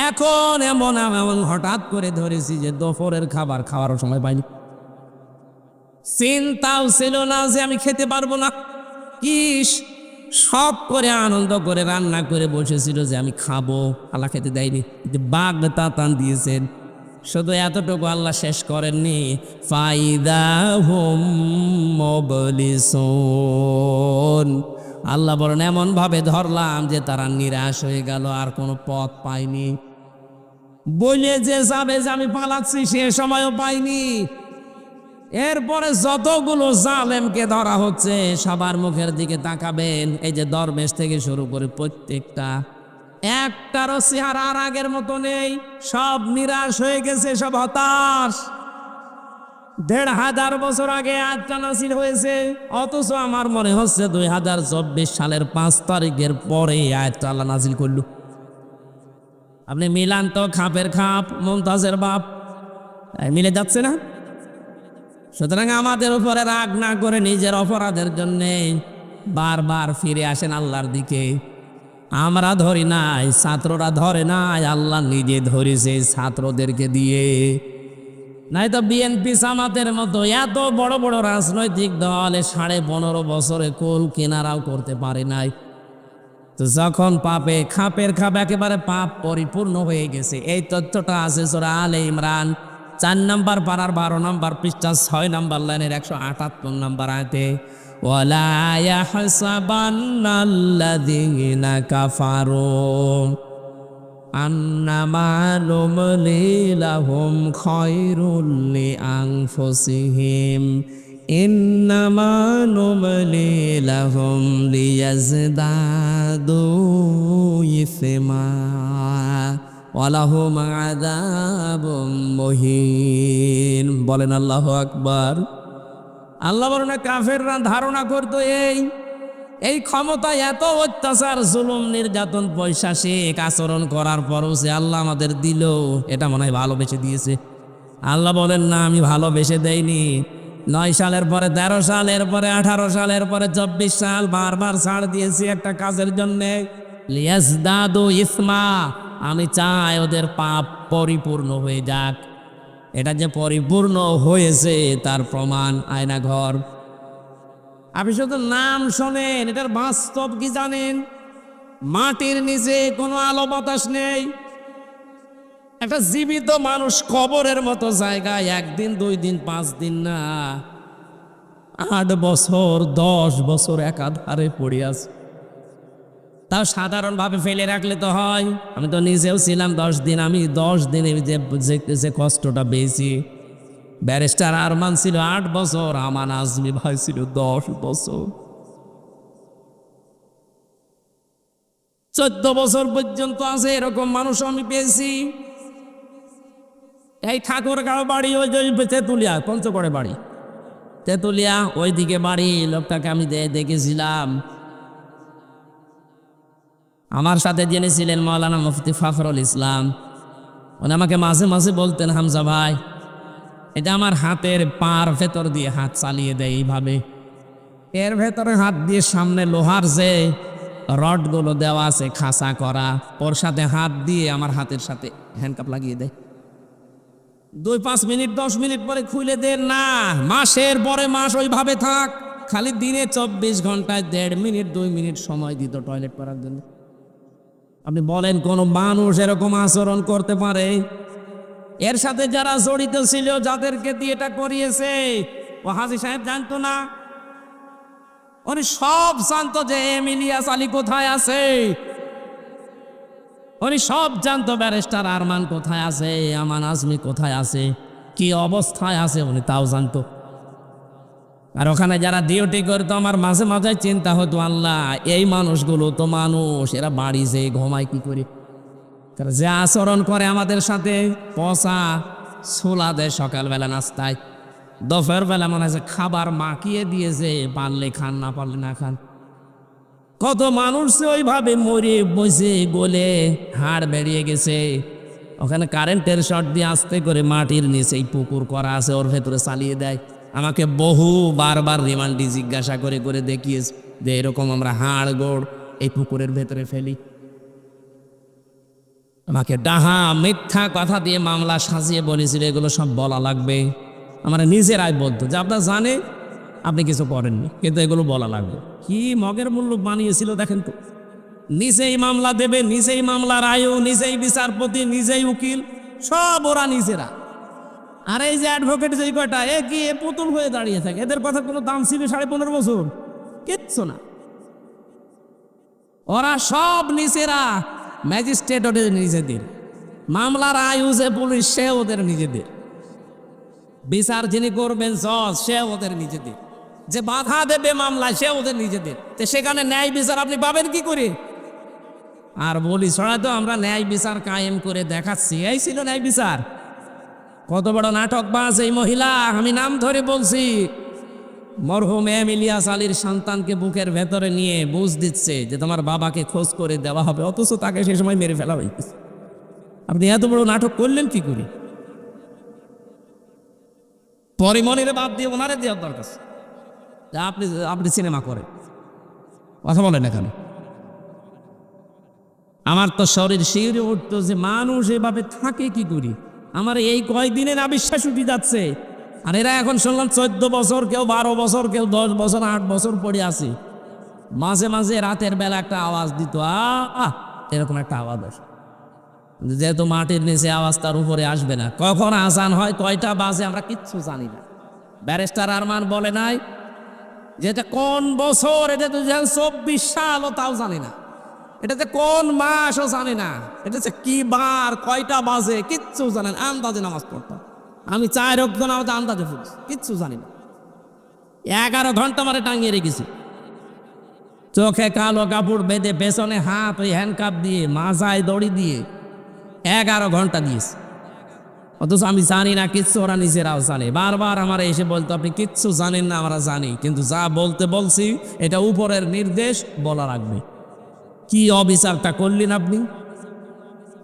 এখন এমন এমন হঠাৎ করে ধরেছি যে দুপুরের খাবার খাওয়ারও সময় পাইনি, চিন্তাও ছিল না যে আমি খেতে পারবো না। কি সব করে আনন্দ করে রান্না করে বসেছিল যে আমি খাবো, আল্লাহ খেতে দেয়নি, যে বাগতাতান দিয়েছেন। শুধু এতটুকু আল্লাহ শেষ করেননি, ফাইদা হুম মুবলিসুন, আল্লাহ বলেন এমন ভাবে ধরলাম যে তারা নিরাশ হয়ে গেল, আর কোনো পথ পায়নি। বলে যে যাবে যে আমি পালাচ্ছি সে সময়ও পাইনি। এরপরে যতগুলো জালেমকে ধরা হচ্ছে সবার মুখের দিকে তাকাবেন, এই যে দরবেশ থেকে শুরু করে প্রত্যেকটা, একটারও চেহারা আর আগের মতো নেই, সব নিরাশ হয়ে গেছে, সব হতাশ। ১,৫০০ বছর আগে আয়াতটা নাযিল হয়েছে, অথচ আমার মনে হচ্ছে ২০২৪ সালের ৫ তারিখের পরে আয়াতটা আল্লাহ নাযিল করল। আপনি মিলান তো, খাপের খাপ মুমতাজের বাপ, মিলে যাচ্ছে না? সুতরাং আমাদের উপরে রাগ না করে নিজের অপরাধের জন্য বারবার ফিরে আসেন আল্লাহর দিকে। আমরা ধরি নাই, ছাত্ররা ধরে নাই, আল্লাহ নিজে ধরেছে ছাত্রদেরকে দিয়ে। নাই তো বিএনপি জামাতের মতো এত বড় বড় রাজনৈতিক দলে 15.5 বছরে কুল কেনারাও করতে পারে নাই। তো যখন পাপে খাপের খাপ একেবারে পাপ পরিপূর্ণ হয়ে গেছে, এই তথ্যটা আছে সূরা আলে ইমরান 4 নম্বর পারার 12 নম্বর পৃষ্ঠা 6 নম্বর লাইনের 178 নম্বর আয়াতে, ওয়ালা ইয়াহসাবান্নাল্লাযীনা কাফারু আন্নামা নুমলি লাহুম খায়রুল লিআনফুসিহিম ইন্নামা নুমলি লাহুম লিয়াজদাদু ইসমা ওয়ালাহুম আযাবুম মুহিন। বলেন আল্লাহু আকবার। আল্লাহ বলেন কাফেররা ধারণা করতো এই ক্ষমতা, এত অত্যাচার, জুলুম, নির্যাতন, পৈশাচিক আচরণ করার পরও যে আল্লাহ আমাদের দিল, এটা মনে হয় ভালোবেসে দিয়েছে। আল্লাহ বলেন না, আমি ভালোবেসে দেইনি। 9 সালের পরে 13 সাল, এরপরে 18 সাল, এরপরে 24 সাল বারবার ছাড় দিয়েছি একটা কাজের জন্যে, লিয়াজদাদু ইসমা, আমি চাই ওদের পাপ পরিপূর্ণ হয়ে যাক। এটা যে পরিপূর্ণ হয়েছে তার প্রমাণ আয়না ঘর। আপনি শুধু নাম শোনেন, এটার বাস্তব কি জানেন? মাটির নিচে কোনো আলো বাতাস নেই, একটা জীবিত মানুষ কবরের মতো জায়গায় 1 দিন 2 দিন 5 দিন না, 8 বছর 10 বছর একাধারে পড়ে আছে। তাও সাধারণভাবে ফেলে রাখলে তো হয়। আমি তো নিজেও ছিলাম 10 দিন, আমি 10 দিনে যে কষ্টটা পেয়েছি। ব্যারিস্টার আরমান ছিল 8 বছর, আমান আজমি ভাই ছিল 10 বছর। 14 বছর পর্যন্ত আছে এরকম মানুষ আমি পেয়েছি। এই ঠাকুরগাঁও বাড়ি, ওই যে তেঁতুলিয়া, পঞ্চগড়ে বাড়ি, তেঁতুলিয়া ওইদিকে বাড়ি। লোকটাকে আমি দেখেছিলাম। আমার সাথে যিনি ছিলেন মাওলানা মুফতি ফখরুল ইসলাম, উনি আমাকে মাঝে মাঝে বলতেন, হামজা ভাই, এটা আমার হাতের পার ভেতর দিয়ে হাত চালিয়ে দেয় এইভাবে, এর ভেতরে হাত দিয়ে সামনে লোহার যে রডগুলো দেওয়া আছে খাঁচা করা, ওর সাথে হাত দিয়ে আমার হাতের সাথে হ্যান্ডকাপ লাগিয়ে দেয়। 2-5 মিনিট 10 মিনিট পরে খুলে দেন না, মাসের পরে মাস ওইভাবে থাক। খালি দিনে 24 ঘন্টায় 1.5 মিনিট 2 মিনিট সময় দিত টয়লেট করার জন্য। আপনি বলেন কোন মানুষ এরকম আচরণ করতে পারে? এর সাথে যারা জড়িত ছিল, যাদেরকে দিয়ে এটা করিয়েছে, ও হাজী সাহেব জানতো না? উনি সব জানতো যে ইলিয়াস আলী কোথায় আছে, উনি সব জানতো ব্যারিস্টার আরমান কোথায় আছে, আমান আজমি কোথায় আছে, কি অবস্থায় আছে, উনি তাও জানতো। আর ওখানে যারা ডিউটি করতো, আমার মাঝে মাঝে চিন্তা হতো, আল্লাহ, এই মানুষগুলো তো মানুষ, এরা বাড়ি যে ঘুমায় কি করে? যে আচরণ করে আমাদের সাথে, পচা ছোলা দেয় সকালবেলা নাস্তায়, দুপুর বেলা মনে হয় খাবার মাখিয়ে দিয়েছে, পারলে খান না পারলে না খান। কত মানুষ ওইভাবে মরে বসে গলে হাড় বেরিয়ে গেছে। ওখানে কারেন্টের শর্ট দিয়ে আস্তে করে মাটির নিচে পুকুর করা আছে, ওর ভেতরে চালিয়ে দেয়। আমাকে বারবার রিমান্ডে জিজ্ঞাসা করে করে দেখিয়েছে। যে এরকম আমরা হাড় গোড় এই পুকুরের ভেতরে ফেলি। আমাকে ডাহা মিথ্যা কথা দিয়ে মামলা সাজিয়ে বলেছিল এগুলো সব বলা লাগবে। আমার নিজেরাই বলতো যে আপনার জানে আপনি কিছু করেননি, কিন্তু এগুলো বলা লাগবে। কি মগের মূল্য বানিয়েছিল দেখেন তো। নিজেই মামলা দেবে, নিজেই মামলার আয়ু, নিজেই বিচারপতি, নিজেই উকিল, সব ওরা নিজেরা। আর এই যে অ্যাডভোকেট যে কয়টা, এ কি এ পুতুল হয়ে দাঁড়িয়ে থাকে, এদের কথা কোনো দাম ছিল 15.5 বছর? কিচ্ছু না। ওরা সব নিজেরা, ম্যাজিস্ট্রেট ওদের নিজেদের, মামলার আয়ু যে পুলিশ সে ওদের নিজেদের, বিচার যিনি করবেন জজ সে ওদের নিজেদের, যে বাধা দেবে মামলা সে ওদের নিজেদের। তো সেখানে ন্যায় বিচার আপনি পাবেন কি করে? আর বলি ছড়া তো আমরা ন্যায় বিচার কায়েম করে দেখাচ্ছি, এই ছিল ন্যায় বিচার। কত বড় নাটকবাজ এই মহিলা, আমি নাম ধরে বলছি। মরহুম এম ইলিয়াস আলীর সন্তানকে বুকের ভেতরে নিয়ে বুঝ দিচ্ছে যে তোমার বাবাকে খোঁজ করে দেওয়া হবে, অথচ তাকে সে সময় মেরে ফেলা হয়েছে। আপনি এত বড় নাটক করলেন কি করে? পরিমণিরে বাদ দিয়ে ওনারে দেওয়ার দরকার। আপনি সিনেমা করেন, কথা বলেন এখানে। আমার তো শরীর শিউরে উঠতো যে মানুষ এভাবে থাকে কি করি। আমার এই কয়দিনে না বিশ্বাস উঠে যাচ্ছে। আর এরা এখন শুনলাম 14 বছর, কেউ 12 বছর, কেউ 10 বছর, 8 বছর পড়ে আছে। মাঝে মাঝে রাতের বেলা একটা আওয়াজ দিত, এরকম একটা আওয়াজ আসে। যেহেতু মাটির নিচে আওয়াজ তার উপরে আসবে না। কখন আজান হয়, কয়টা বাজে আমরা কিচ্ছু জানি না। ব্যারিস্টার আরমান বলে নাই যেটা কোন বছর, এটা তো 24 সালও তাও জানি না, এটাতে কোন মাসও জানি না, এটা হচ্ছে কি বার, কয়টা বাজে কিচ্ছু জানেন। আন্দাজে নামাজ পড়তাম আমি, 4 ওয়াক্ত নামাজ আন্দাজে পড়ছি, কিচ্ছু জানি না। 11 ঘন্টা মারে টাঙিয়ে রেখেছি, চোখে কালো কাপড় বেঁধে, পেছনে হাত ওই হ্যান্ডকাপ দিয়ে, মাজায় দড়ি দিয়ে 11 ঘন্টা দিয়েছে। অথচ আমি জানি না কিচ্ছু, ওরা নিজেরাও জানে। বারবার আমার এসে বলতো আপনি কিচ্ছু জানেন না। আমরা জানি, কিন্তু যা বলতে বলছি এটা উপরের নির্দেশ, বলা রাখবে। কি অবিচারটা করলেন আপনি?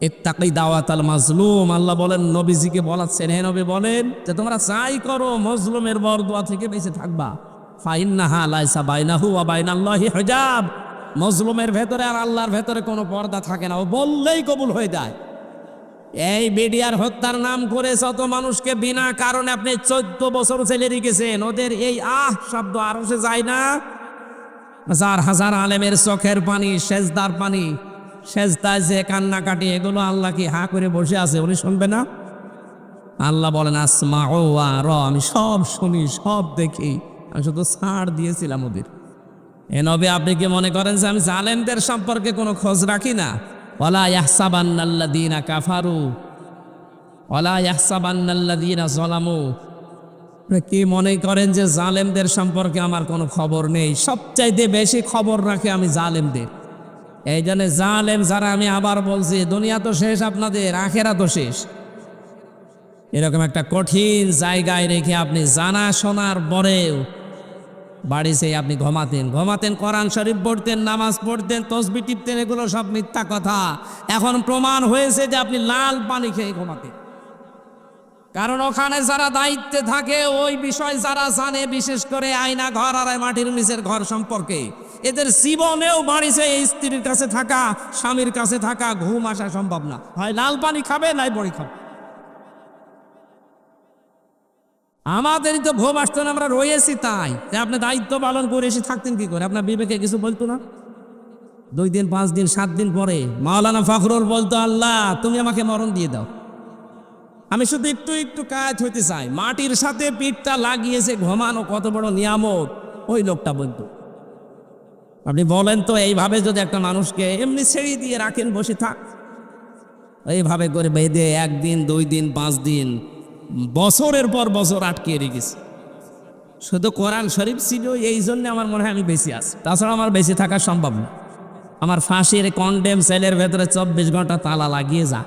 ইত্তাকি দাওয়াতাল মাজলুম, আল্লাহ বলেন নবীজিকে বলাচ্ছেন, হে নবী বলেন যে তোমরা চাই করো মজলুমের বরদোয়া থেকে বেঁচে থাকবা। ফাইন্নাহা লাইসা বাইনাহু ওয়া বাইনাল্লাহি হিজাব, মজলুমের ভেতরে আর আল্লাহর ভেতরে কোনো পর্দা থাকে না, ও বললেই কবুল হয়ে যায়। এই বিডিআর হত্যার নাম করে শত মানুষকে বিনা কারণে আপনি 14 বছর জেলে রেখেছেন। ওদের এই শব্দ আরো সে যায় না। হাজার হাজার আলেমের চোখের পানি, সেজদার পানি, সেজদায় যে কান্নাকাটি, এগুলো আল্লাহ কি হা করে বসে আছে, উনি শুনবে না? আল্লাহ বলেন আসমাউ ওয়া আরা, আমি সব শুনি, সব দেখি, আমি শুধু ছাড় দিয়েছিলাম ওদের। এ নবী আপনি কি মনে করেন যে আমি জালেমদের সম্পর্কে কোনো খোঁজ রাখি না? ওয়ালা ইয়াহসাবান্নাল্লাযীনা কাফারু ওয়ালা ইয়াহসাবান্নাল্লাযীনা যালামু, কি মনে করেন যে জালেমদের সম্পর্কে আমার কোনো খবর নেই? সবচাইতে বেশি খবর রাখে আমি জালেমদের। এই জন্য জালেম যারা, আমি আবার বলছি, দুনিয়া তো শেষ আপনাদের, আখেরা তো শেষ। এরকম একটা কঠিন জায়গায় রেখে আপনি জানা শোনার পরেও বাড়ি সেই আপনি ঘুমাতেন, কোরআন শরীফ পড়তেন, নামাজ পড়তেন, তসবিহ টিপতেন, এগুলো সব মিথ্যা কথা। এখন প্রমাণ হয়েছে যে আপনি লাল পানি খেয়ে ঘুমাতেন। কারণ ওখানে যারা দায়িত্বে থাকে, ওই বিষয় যারা জানে, বিশেষ করে আয়না ঘর আর মাটির নিচের ঘর সম্পর্কে, এদের জীবনেও বাড়িতে এই স্ত্রীর কাছে থাকা, স্বামীর কাছে থাকা, ঘুম আসা সম্ভব না। হয় লাল পানি খাবে, নাই বড়ি খাবে। আমাদেরই তো ঘুম আসতো না, আমরা রয়েছি তাই। আপনি দায়িত্ব পালন করে এসে থাকতেন কি করে? আপনার বিবেকে কিছু বলতো না? 2 দিন, 5 দিন, 7 দিন পরে মাওলানা ফখরুল বলতো, আল্লাহ তুমি আমাকে মরণ দিয়ে দাও, আমি শুধু একটু একটু কাজ হইতে চাই। মাটির সাথে পিঠটা লাগিয়েছে ঘুমানো কত বড় নিয়ামত, ওই লোকটা বলতো। আপনি বলেন তো, এইভাবে যদি একটা মানুষকে এমনি ছেড়ে দিয়ে রাখেন, বসে থাক, এইভাবে করে বেঁধে 1 দিন, 2 দিন, 5 দিন, বছরের পর বছর আটকে রেখেছে। শুধু কোরআন শরীফ ছিল, এই জন্য আমার মনে হয় আমি বেঁচে আছি, তাছাড়া আমার বেঁচে থাকা সম্ভব না। আমার ফাঁসির কন্ডেম সেলের ভেতরে 24 ঘন্টা তালা লাগিয়ে যা।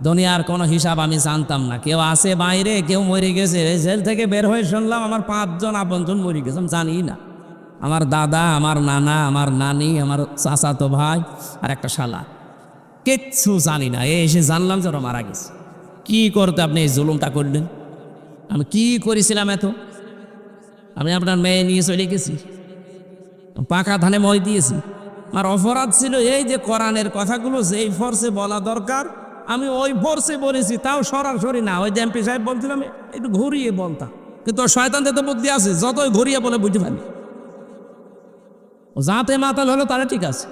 দুনিয়ার কোনো হিসাব আমি জানতাম না। কেউ আছে বাইরে, কেউ মরে গেছে। জেল থেকে বের হয়ে শুনলাম আমার 5 জন আপনজন মরে গেছে, আমি জানি না। আমার দাদা, আমার নানা, আমার নানি, আমার চাচাতো ভাই আর একটা শালা, কিচ্ছু জানি না। এসে জানলাম যে ওরা মারা গেছে। কি করতে আপনি এই জুলুমটা করলেন? আমি কি করেছিলাম এত? আমি আপনার মেয়ে নিয়ে চলে গেছি, পাকা ধানে মই দিয়েছি। আর অপরাধ ছিল এই যে কোরআনের কথাগুলো যেই ফোর্সে বলা দরকার আমি ওই ফোর্সে বলেছি, তাও সরাসরি না। ওই যে এমপি সাহেব বলছিলাম একটু ঘুরিয়ে বলতাম, কিন্তু শয়তানদের তো বুদ্ধি আছে, যতই ঘুরিয়ে বলে বুঝতে পারি। যাতে মাতাল হলো তারা ঠিক আছে।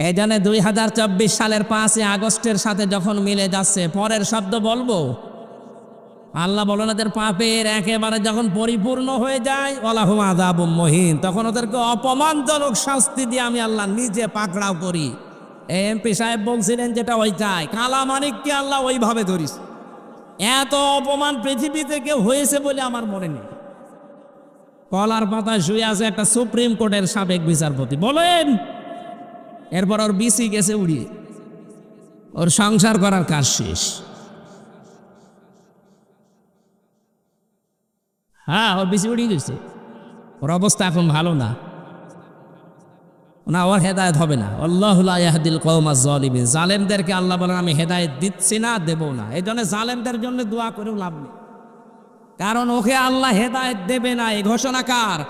এই জন্য 2024 সালের 5 আগস্টের সাথে যখন মিলে যাচ্ছে, পরের শব্দ বলবো, আল্লাহ বলেন এদের পাপের একেবারে যখন পরিপূর্ণ হয়ে যায় ওয়ালাহুম আযাবুম মুহিন, তখন ওদেরকে অপমানজনক শাস্তি দিয়ে আমি আল্লাহ নিজে পাকড়াও করি। এমপি সাহেব বলছিলেন যেটা ওইটাই, কালামানিককে আল্লাহ ওইভাবে ধরিস। এত অপমান পৃথিবীতে কেউ হয়েছে বলে আমার মনে নেই। কলার পাতায় শুয়ে আছে একটা সুপ্রিম কোর্টের সাবেক বিচারপতি, বলেন এরপর ওর বিসি গেছে উড়িয়ে, ওর সংসার করার কাজ শেষ। হ্যাঁ, ওর বিসি উড়িয়ে গেছে, ওর অবস্থা এখন ভালো না, না ওর হেদায়েত হবে না। আল্লাহু লা ইয়াহদিল কওমাজ জালিমিন, জালেমদেরকে আল্লাহ বলেন আমি হেদায়েত দিচ্ছি না, দেব না। এই জন্য জালেমদের জন্য দোয়া করেও লাভ নেই, কারণ ওকে আল্লাহ হেদায়েত দেবে না। এই ঘোষণা কার?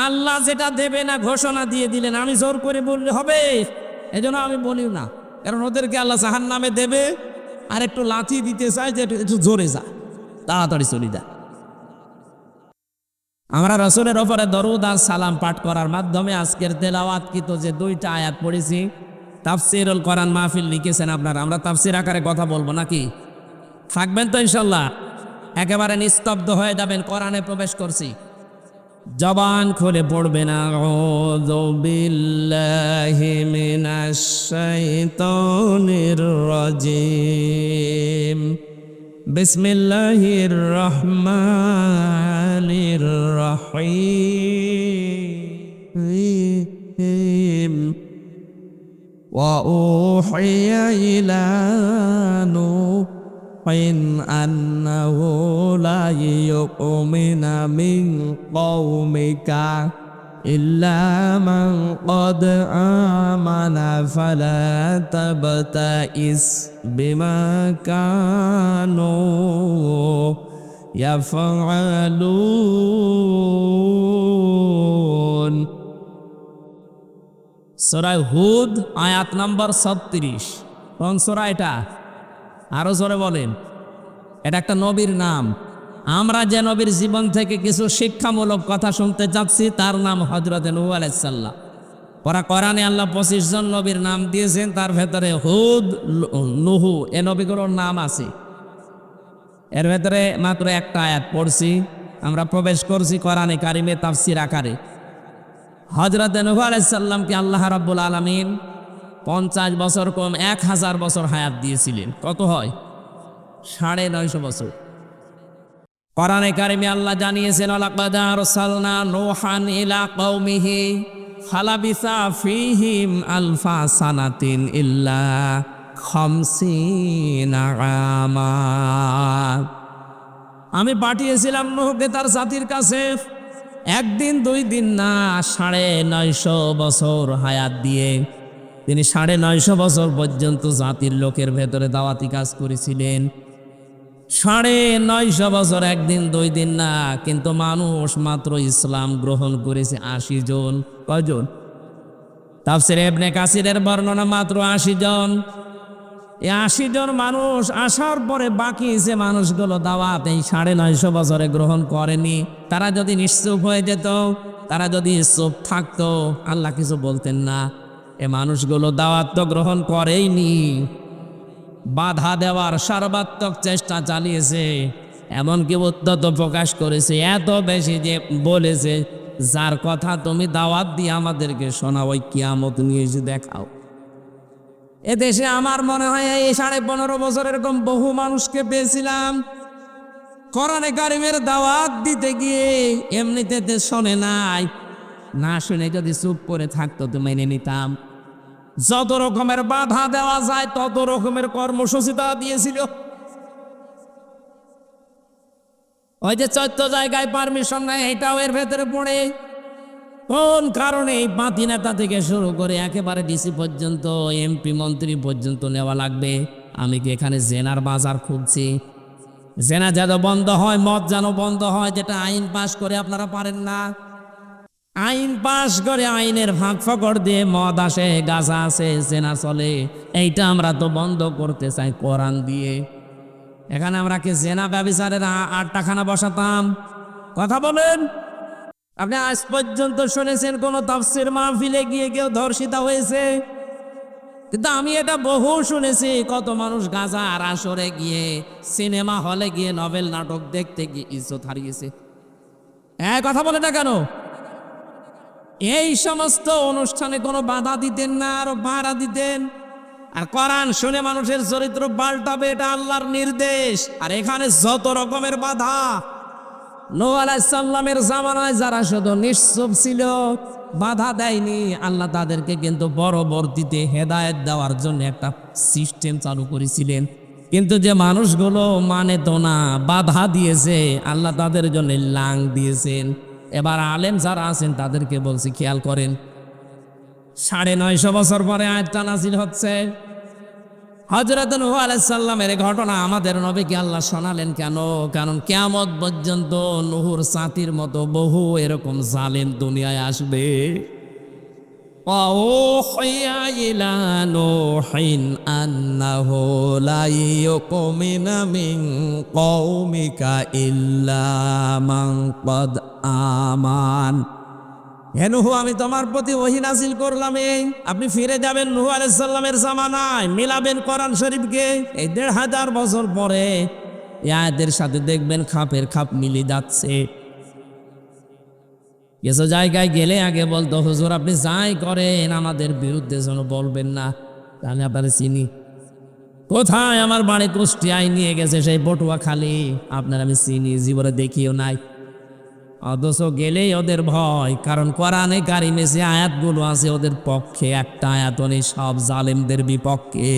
আল্লাহ যেটা দেবে না ঘোষণা দিয়ে দিলেন, আমি জোর করে বললে হবে? এই জন্য আমি বলিও না, কারণ ওদেরকে আল্লাহ জাহান্নামে দেবে, আর একটু লাথি দিতে চাই যে একটু জোরে যা, তাড়াতাড়ি চলে যা। আমরা রাসূলের ওপরে দরুদ আর সালাম পাঠ করার মাধ্যমে আজকের তেলাওয়াতকৃত যে 2টা আয়াত পড়েছি, তাফসীরুল কোরআন মাহফিল লিখেছেন আপনারা, আমরা তাফসীর আকারে কথা বলবো নাকি? থাকবেন তো ইনশাল্লাহ? একেবারে নিস্তব্ধ হয়ে যাবেন, কোরআনে প্রবেশ করছি, জবান খুলে পড়বেন। আউযু বিল্লাহি মিনাশ শাইতানির রাজিম, বিসমিল্লাহির রহমানির রহিম। ওয়া উহিয়া ইলা নূহিন আন্নাহু লা ইউমিনা মিন কওমিকা ইল্লা মান ক্বাদ আমানা ফালা তাবতাইস বিমা কানু ইয়াফআলুন। সূরা হুদ আয়াত নম্বর 36। কোন সূরা এটা? আরো জোরে বলেন। এটা একটা নবীর নাম। আমরা যে নবীর জীবন থেকে কিছু শিক্ষামূলক কথা শুনতে যাচ্ছি তার নাম হযরত নূহ আলাইহিস সালাম। পরা কোরআনে আল্লাহ 25 জন নবীর নাম দিয়েছেন, তার ভেতরে হুদ, নূহ এ নবীগুলোর নাম আছে। এর ভেতরে মাত্র একটা আয়াত পড়ছি, আমরা প্রবেশ করছি কোরআনে কারিমে তাফসীর আকারে। হযরত নূহ আলাইহিস সালামকে আল্লাহ রাব্বুল আলামিন 50 বছর কম 1000 বছর হায়াত দিয়েছিলেন। কত হয়? 950 বছর। কোরআনে কারিমে আল্লাহ জানিয়েছেন লাকাদ আরসালনা নূহান ইলা কওমিহি ফালাবিসা ফীহিম আলফা সানাতিন ইল্লা 50 আমা। আমি পাঠিয়েছিলাম নূহকে তার জাতির কাছে, একদিন 2 দিন না, 950 বছর হায়াত দিয়ে তিনি 950 বছর পর্যন্ত জাতির লোকের ভেতরে দাওয়াতি কাজ করেছিলেন। 950 বছর, একদিন 2 দিন না, কিন্তু মানুষ মাত্র ইসলাম গ্রহণ করেছে 80 জন। কয়জন? তাফসীরে ইবনে কাসিরের বর্ণনা মাত্র 80 জন। এই 80 জন মানুষ আসার পরে বাকি যে মানুষগুলো দাওয়াত এই 950 বছরে গ্রহণ করেনি, তারা যদি নিশ্চুপ হয়ে যেত, তারা যদি চুপ থাকতো, আল্লাহ কিছু বলতেন না। এ মানুষগুলো দাওয়াত তো গ্রহণ করেইনি, বাধা দেওয়ার সর্বাত্মক চেষ্টা চালিয়েছে, এমনকি উদ্যত প্রকাশ করেছে এত বেশি যে বলেছে যার কথা তুমি দাওয়াত দিয়ে আমাদেরকে শোনাও, ওই কিয়ামত নিয়ে এসে দেখাও। এ দেশে আমার মনে হয় এই 15.5 বছর এরকম বহু মানুষকে পেয়েছিলাম কোরআনে কারিমের দাওয়াত দিতে গিয়ে এমনিতে শোনে নাই, না শুনে যদি চুপ করে থাকতো তো মেনে নিতাম। যত রকমের বাধা দেওয়া যায় তত রকমের কর্মসূচি তারা দিয়েছিল। ওই যে 14 জায়গায় পারমিশন নেয়, এটাও এর ভেতরে পড়ে। কোন কারণে এই পাতি নেতা থেকে শুরু করে একেবারে ডিসি পর্যন্ত, এমপি মন্ত্রী পর্যন্ত নেওয়া লাগবে? আমি কি এখানে জেনার বাজার খুঁজছি? জেনা যেন বন্ধ হয়, মদ যেন বন্ধ হয়, যেটা আইন পাশ করে আপনারা পারেন না। আইন পাশ করে আইনের ফাঁক ফকড় দিয়ে মদ আসে, গাঁজা আসে, জেনা চলে, এইটা আমরা তো বন্ধ করতে চাই কোরআন দিয়ে। এখানে আমরা কি জেনা ব্যভিচারের আটটাখানা বসাতাম? কথা বলেন। আপনি আজ পর্যন্ত শুনেছেন কোন তাফসীর মাহফিলে গিয়ে কেউ ধর্ষিতা হয়েছে? কিন্তু আমি এটা বহু শুনেছি, কত মানুষ গাঁজা আর আসরে গিয়ে, সিনেমা হলে গিয়ে, নভেল নাটক দেখতে গিয়ে ইজ্জত হারিয়েছে। কথা বলে না কেন? এই সমস্ত অনুষ্ঠানে কোনো বাধা দিতেন না, আরো বাড়া দিতেন। আর কোরআন শুনে মানুষের চরিত্র পাল্টাবে, এটা আল্লাহর নির্দেশ। আর এখানে যত রকমের বাধা, নূহ আলাইহিস সালামের জামানায় যারা শুধু নিশ্চুপ ছিল, বাধা দেয়নি, আল্লাহ তাদেরকে কিন্তু পরবর্তীতে হেদায়েত দেওয়ার জন্য একটা সিস্টেম চালু করেছিলেন। কিন্তু যে মানুষগুলো মানে তো না, বাধা দিয়েছে, আল্লাহ তাদের জন্য লাং দিয়েছেন। এবার আলেম যারা আছেন তাদেরকে বলছি, খেয়াল করেন, 950 বছর পরে আয়াতটা নাযিল হচ্ছে। হযরত নূহ আলাইহিস সালামের ঘটনা আমাদের নবীকে আল্লাহ শোনালেন কেন? কারণ কিয়ামত পর্যন্ত নূহর জাতির মতো বহু এরকম জালেম দুনিয়ায় আসবে। ওয়াউহিয়া ইলা নূহিন আন্নাহু লা ইউমিনা মিন কওমিকা ইল্লা মান ক্বাদ আমান। হে নূহ, আমি তোমার প্রতি ওহী নাযিল করলাম, আপনি ফিরে যাবেন নূহ আলাইহিস সালামের জামানায়, মিলাবেন কোরআন শরীফকে। এই 1500 বছর পরে এই আয়াতের সাথে দেখবেন খাপের খাপ মিলে যাচ্ছে। কিছু জায়গায় গেলে আগে বলতো, হুজুর আপনি যাই করেন আমাদের বিরুদ্ধে যেন বলবেন না, আমি আপনারা চিনি। কোথায়? আমার বাড়ি কুষ্টিয়ায় নিয়ে গেছে, সেই পটুয়াখালী, আপনার আমি চিনি, জীবনে দেখিও নাই। অথচ গেলেই ওদের ভয়, কারণ কোরআনে কারিমে যে আয়াতগুলো আছে ওদের পক্ষে, একটা আয়াত নেই, সব জালেমদের বিপক্ষে।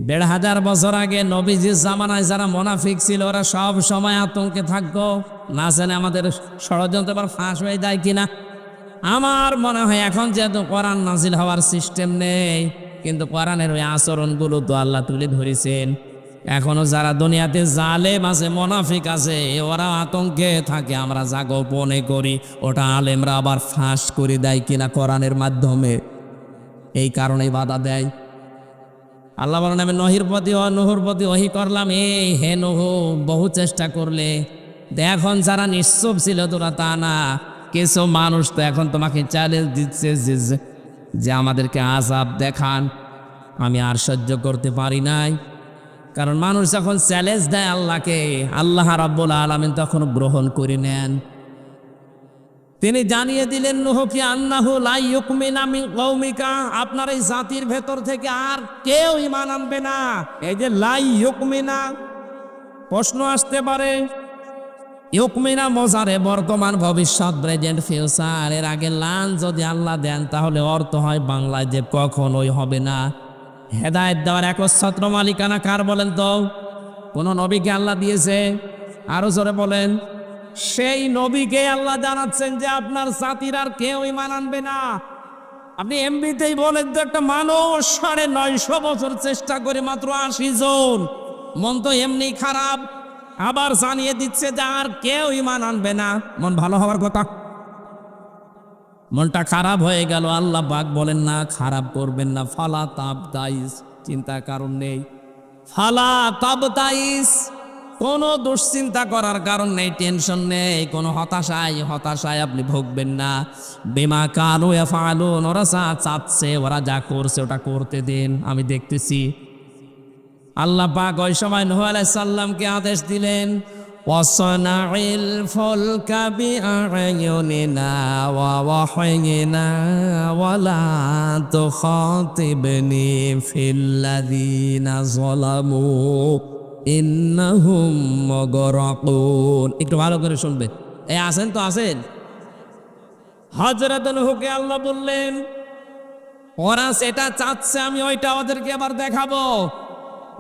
1500 বছর আগে নবীজির জামানায় যারা মুনাফিক ছিল, ওরা সব সময় আতঙ্কে থাকতো, না জানে আমাদের ষড়যন্ত্র এবার ফাঁস হয়ে যায় কিনা। আমার মনে হয় এখন যেহেতু কোরআন নাজিল হওয়ার সিস্টেম নেই, কিন্তু কোরআনের ওই আচরণগুলো তো আল্লাহ তুলে ধরেছেন। এখনো যারা দুনিয়াতে জালেম আছে, মুনাফিক আছে, ওরা আতঙ্কে থাকে, আমরা যা গোপনে করি ওটা আলেমরা আবার ফাঁস করে দেয় কিনা কোরআনের মাধ্যমে, এই কারণেই বাধা দেয়। আল্লাহ বলেন, আমি নূহর প্রতি ওহী করলাম, হে নূহ, বহু চেষ্টা করলে, এখন যারা নিশ্চুপ ছিল তোরা তা না, কিছু মানুষ তো এখন তোমাকে চ্যালেঞ্জ দিচ্ছে যে আমাদেরকে আযাব দেখান। আমি আর সহ্য করতে পারি নাই, কারণ মানুষ যখন চ্যালেঞ্জ দেয় আল্লাহকে, আল্লাহ রাব্বুল আলামিন তখন গ্রহণ করে নেন। তিনি জানিয়ে দিলেন নূহকে, আন্নাহু লা ইউমিনা মিন কওমিকা, আপনার এই জাতির ভেতর থেকে আর কেউ ঈমান আনবে না। এই যে লা ইউমিনা, প্রশ্ন আসতে পারে, ইউমিনা মোজারে বর্তমান, ভবিষ্যৎ, প্রেজেন্ট, ফিউচার, এর আগে লান যদি আল্লাহ দেন তাহলে অর্থ হয় বাংলায় যে কখনোই হবে না। হেদায়েত দেওয়ার একচ্ছত্র মালিকানা কার বলেন তো? কোন নবীকে আল্লাহ দিয়েছে? আরো জোরে বলেন। সেই নবীকে আল্লাহ জানাচ্ছেন যে আপনার জাতির আর কেউ ঈমান আনবে না। আপনি এমনিতেই বলেন তো, একটা মানুষ 950 বছর চেষ্টা করে মাত্র 80 জন, মন তো এমনি খারাপ, আবার জানিয়ে দিচ্ছে যে আর কেউ ঈমান আনবে না। মন ভালো হওয়ার কথা, মনটা খারাপ হয়ে গেল। আল্লাহ পাক বলেন না খারাপ করবেন না, ফালা তাবতাইস, চিন্তার কারণ নেই। ফালা তাবতাইস, কোনো দুশ্চিন্তা করার কারণ নেই, টেনশন নেই, কোনো হতাশায় আপনি ভুগবেন না। বিমা কানু ইয়াফআলুন, ওরা চাচ্ছে, ওরা যা করছে ওটা করতে দিন, আমি দেখতেছি। আল্লাহ পাক ওই সময় নূহ আলাইহিস সালামকে আদেশ দিলেন, ওয়াসনাইল ফুলকা বিআয়ুনিনা ওয়া ওয়াহয়িনা ওয়ালা তুখাতিবনি ফিল্লাযিনা যালামু ইন্নাহুম মুগরাকুন। একটু ভালো করে শুনবেন, এই আছেন তো আছেন। হযরত নূহকে আল্লাহ বললেন, ওরা সেটা চাচ্ছে, আমি ওইটা ওদেরকে আবার দেখাবো।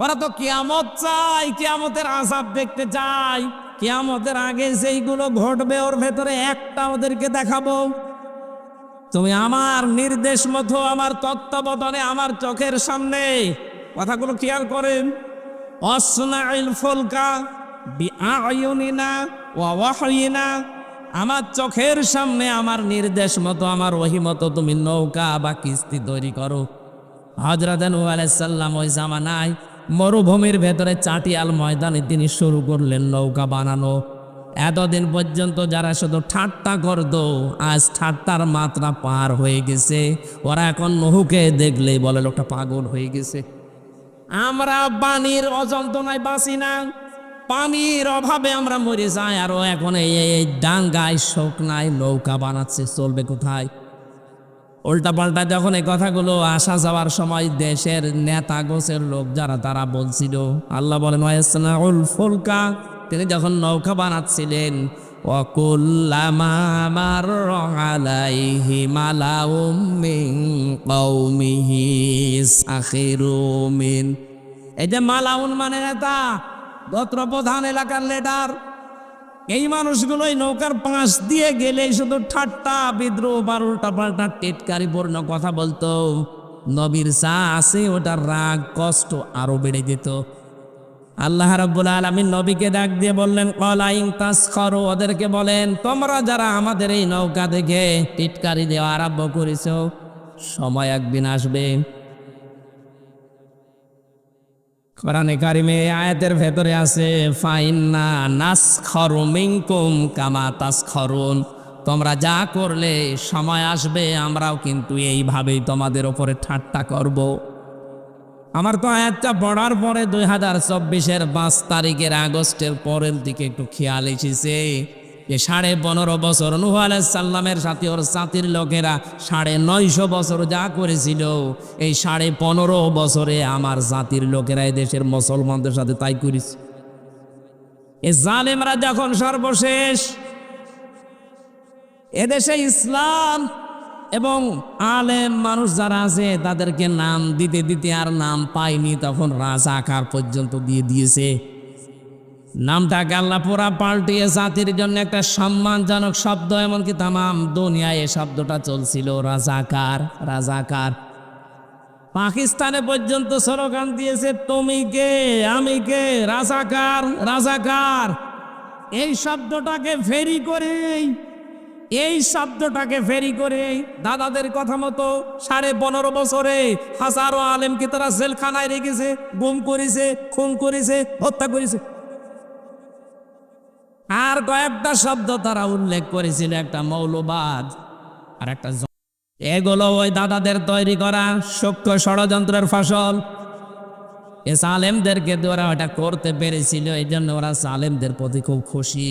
ওরা তো কিয়ামত চাই, কিয়ামতের আযাব দেখতে চাই, কিয়ামতের আগে যেইগুলো ঘটবে ওর ভেতরে একটা ওদেরকে দেখাবো। তুমি আমার নির্দেশ মতো, আমার তত্ত্বাবধানে, আমার চোখের সামনে, কথাগুলো খেয়াল করেন, অসনাইল ফুলকা বিআয়ুনিনা ওয়া ওয়াহয়িনা, আমার চোখের সামনে আমার নির্দেশ মতো, আমার ওহী মতো তুমি নৌকা বা কিস্তি তৈরি করো। হযরত নূহ আলাইহিস সালাম ওই জামানায় মরুভূমির ভেতরে চাটিয়াল ময়দানে তিনি শুরু করলেন নৌকা বানানো। এতদিন পর্যন্ত যারা শুধু ঠাট্টা করত, আজ ঠাট্টার মাত্রা পার হয়ে গেছে। ওরা এখন নূহকে দেখলেই বলে লোকটা পাগল হয়ে গেছে। আমরা পানির অযন্ত্রণায় বাঁচি না, পানির অভাবে আমরা মরে যাই, আর ও এখন এই ডাঙ্গায় শুকনায় নৌকা বানাচ্ছে, চলবে কোথায়? উল্টা পাল্টা যখন এই কথাগুলো আসা যাওয়ার সময় দেশের নেতা গোছের লোক যারা তারা বলছিল, আল্লাহ বলেন ওয়াসনাউল ফুলকা, তিনি যখন নৌকা বানাচ্ছিলেন, ওয়াকুল্লামা মাররা আলাইহি মালাউম মিন কওমিহি সাখিরু মিন। এই যে মালাউন মানে নেতা, গোত্র প্রধান, এলাকার লিডার, এই মানুষগুলোই নৌকার পাশ দিয়ে গেলে শুধু ঠাট্টা বিদ্রোহ আর উল্টা পাল্টা টেটকারি পূর্ণ কথা বলতো। নবীর যা আছে ওটার রাগ কষ্ট আরো বেড়ে যেত। আল্লাহ রাব্বুল আলামিন নবীকে ডাক দিয়ে বললেন, ক্বালা ইন তাসখারু, ওদেরকে বলেন তোমরা যারা আমাদের এই নৌকা দেখে টিটকারি দেওয়া আরম্ভ করেছো, সময় একদিন আসবে। কোরআনে কারিমে আয়াতের ভেতরে আছে ফাইন্না নাসখারু মিনকুম কামা তাসখারুন, তোমরা যা করলে সময় আসবে আমরাও কিন্তু এইভাবেই তোমাদের উপরে ঠাট্টা করব। আমার তো আয়াতটা পড়ার পরে 2024-এর 5 তারিখের আগস্টের পরের দিকে একটু খেয়াল এসেছে যে 15.5 বছর নূহ আলাইহিস সালামের সাথে ওর জাতির লোকেরা 950 বছর যা করেছিল, এই 15.5 বছরে আমার জাতির লোকেরা এই দেশের মুসলমানদের সাথে তাই করেছে। এই জালেমরা যখন সর্বশেষ এদেশে ইসলাম এবং আলেম মানুষ যারা আছে তাদেরকে নাম দিতে দিতে আর নাম পায়নি, তখন রাজাকার পর্যন্ত দিয়ে দিয়েছে। নামটাকে আল্লাহ পুরা পাল্টিয়ে জাতির জন্য একটা সম্মানজনক শব্দ, এমনকি তামাম দুনিয়ায় এই শব্দটা চলছিল রাজাকার রাজাকার। পাকিস্তানে পর্যন্ত স্লোগান দিয়েছে তুমি কে আমি কে, রাজাকার রাজাকার। এই শব্দটাকে ফেরি করে দাদাদের কথা মতো 15.5 বছরে হাজারো আলেমকে তারা জেলখানায় রেখেছে, গুম করেছে, খুন করেছে, হত্যা করেছে। আর কয়েকটা শব্দ তারা উল্লেখ করেছিল, একটা মৌলবাদ আর একটা, এগুলো ওই দাদাদের তৈরি করা সূক্ষ্ম ষড়যন্ত্রের ফসল। এ সালেমদেরকে ওরা ওটা করতে পেরেছিল, এই জন্য ওরা সালেমদের প্রতি খুব খুশি।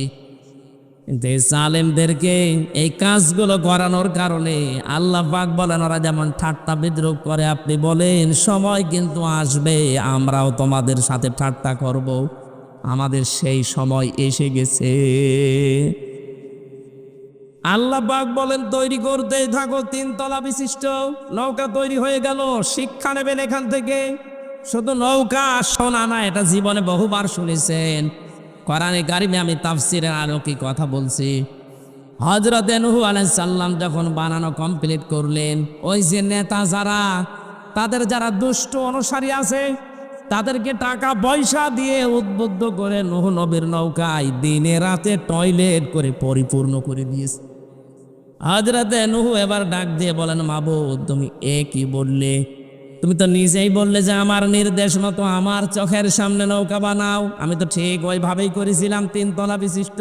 কিন্তু এই সালেমদেরকে এই কাজগুলো করানোর কারণে আল্লাহ পাক বলেন ওরা যেমন ঠাট্টা বিদ্রুপ করে, আপনি বলেন সময় কিন্তু আসবে আমরাও তোমাদের সাথে ঠাট্টা করব। আমাদের সেই সময় এসে গেছে। আল্লাহ পাক বলেন তৈরি করতেই থাকো। 3 তলা বিশিষ্ট নৌকা তৈরি হয়ে গেল। শিক্ষা নেবেন এখান থেকে। শুধু নৌকা শোনা না, এটা জীবনে বহুবার শুনেছেন। কোরআনে কারিমে আমি তাফসীরের আলোকে কথা বলছি। হযরত নূহ আলাইহিস সালাম যখন বানানো কমপ্লিট করলেন, ওই যে নেতা যারা, তাদের যারা দুষ্ট অনুসারী আছে, তাদেরকে টাকা পয়সা দিয়ে উদ্বুদ্ধ করে নূহ নবীর নৌকায় দিনে রাতে টয়লেট করে পরিপূর্ণ করে দিয়েছে। হযরত নূহ এবার ডাক দিয়ে বলেন, মাবুদ তুমি কি বললে? তুমি তো নিজেই বললে যে আমার নির্দেশ মতো আমার চোখের সামনে নৌকা বানাও। আমি তো ঠিক ওইভাবেই করেছিলাম, 3 তলা বিশিষ্ট।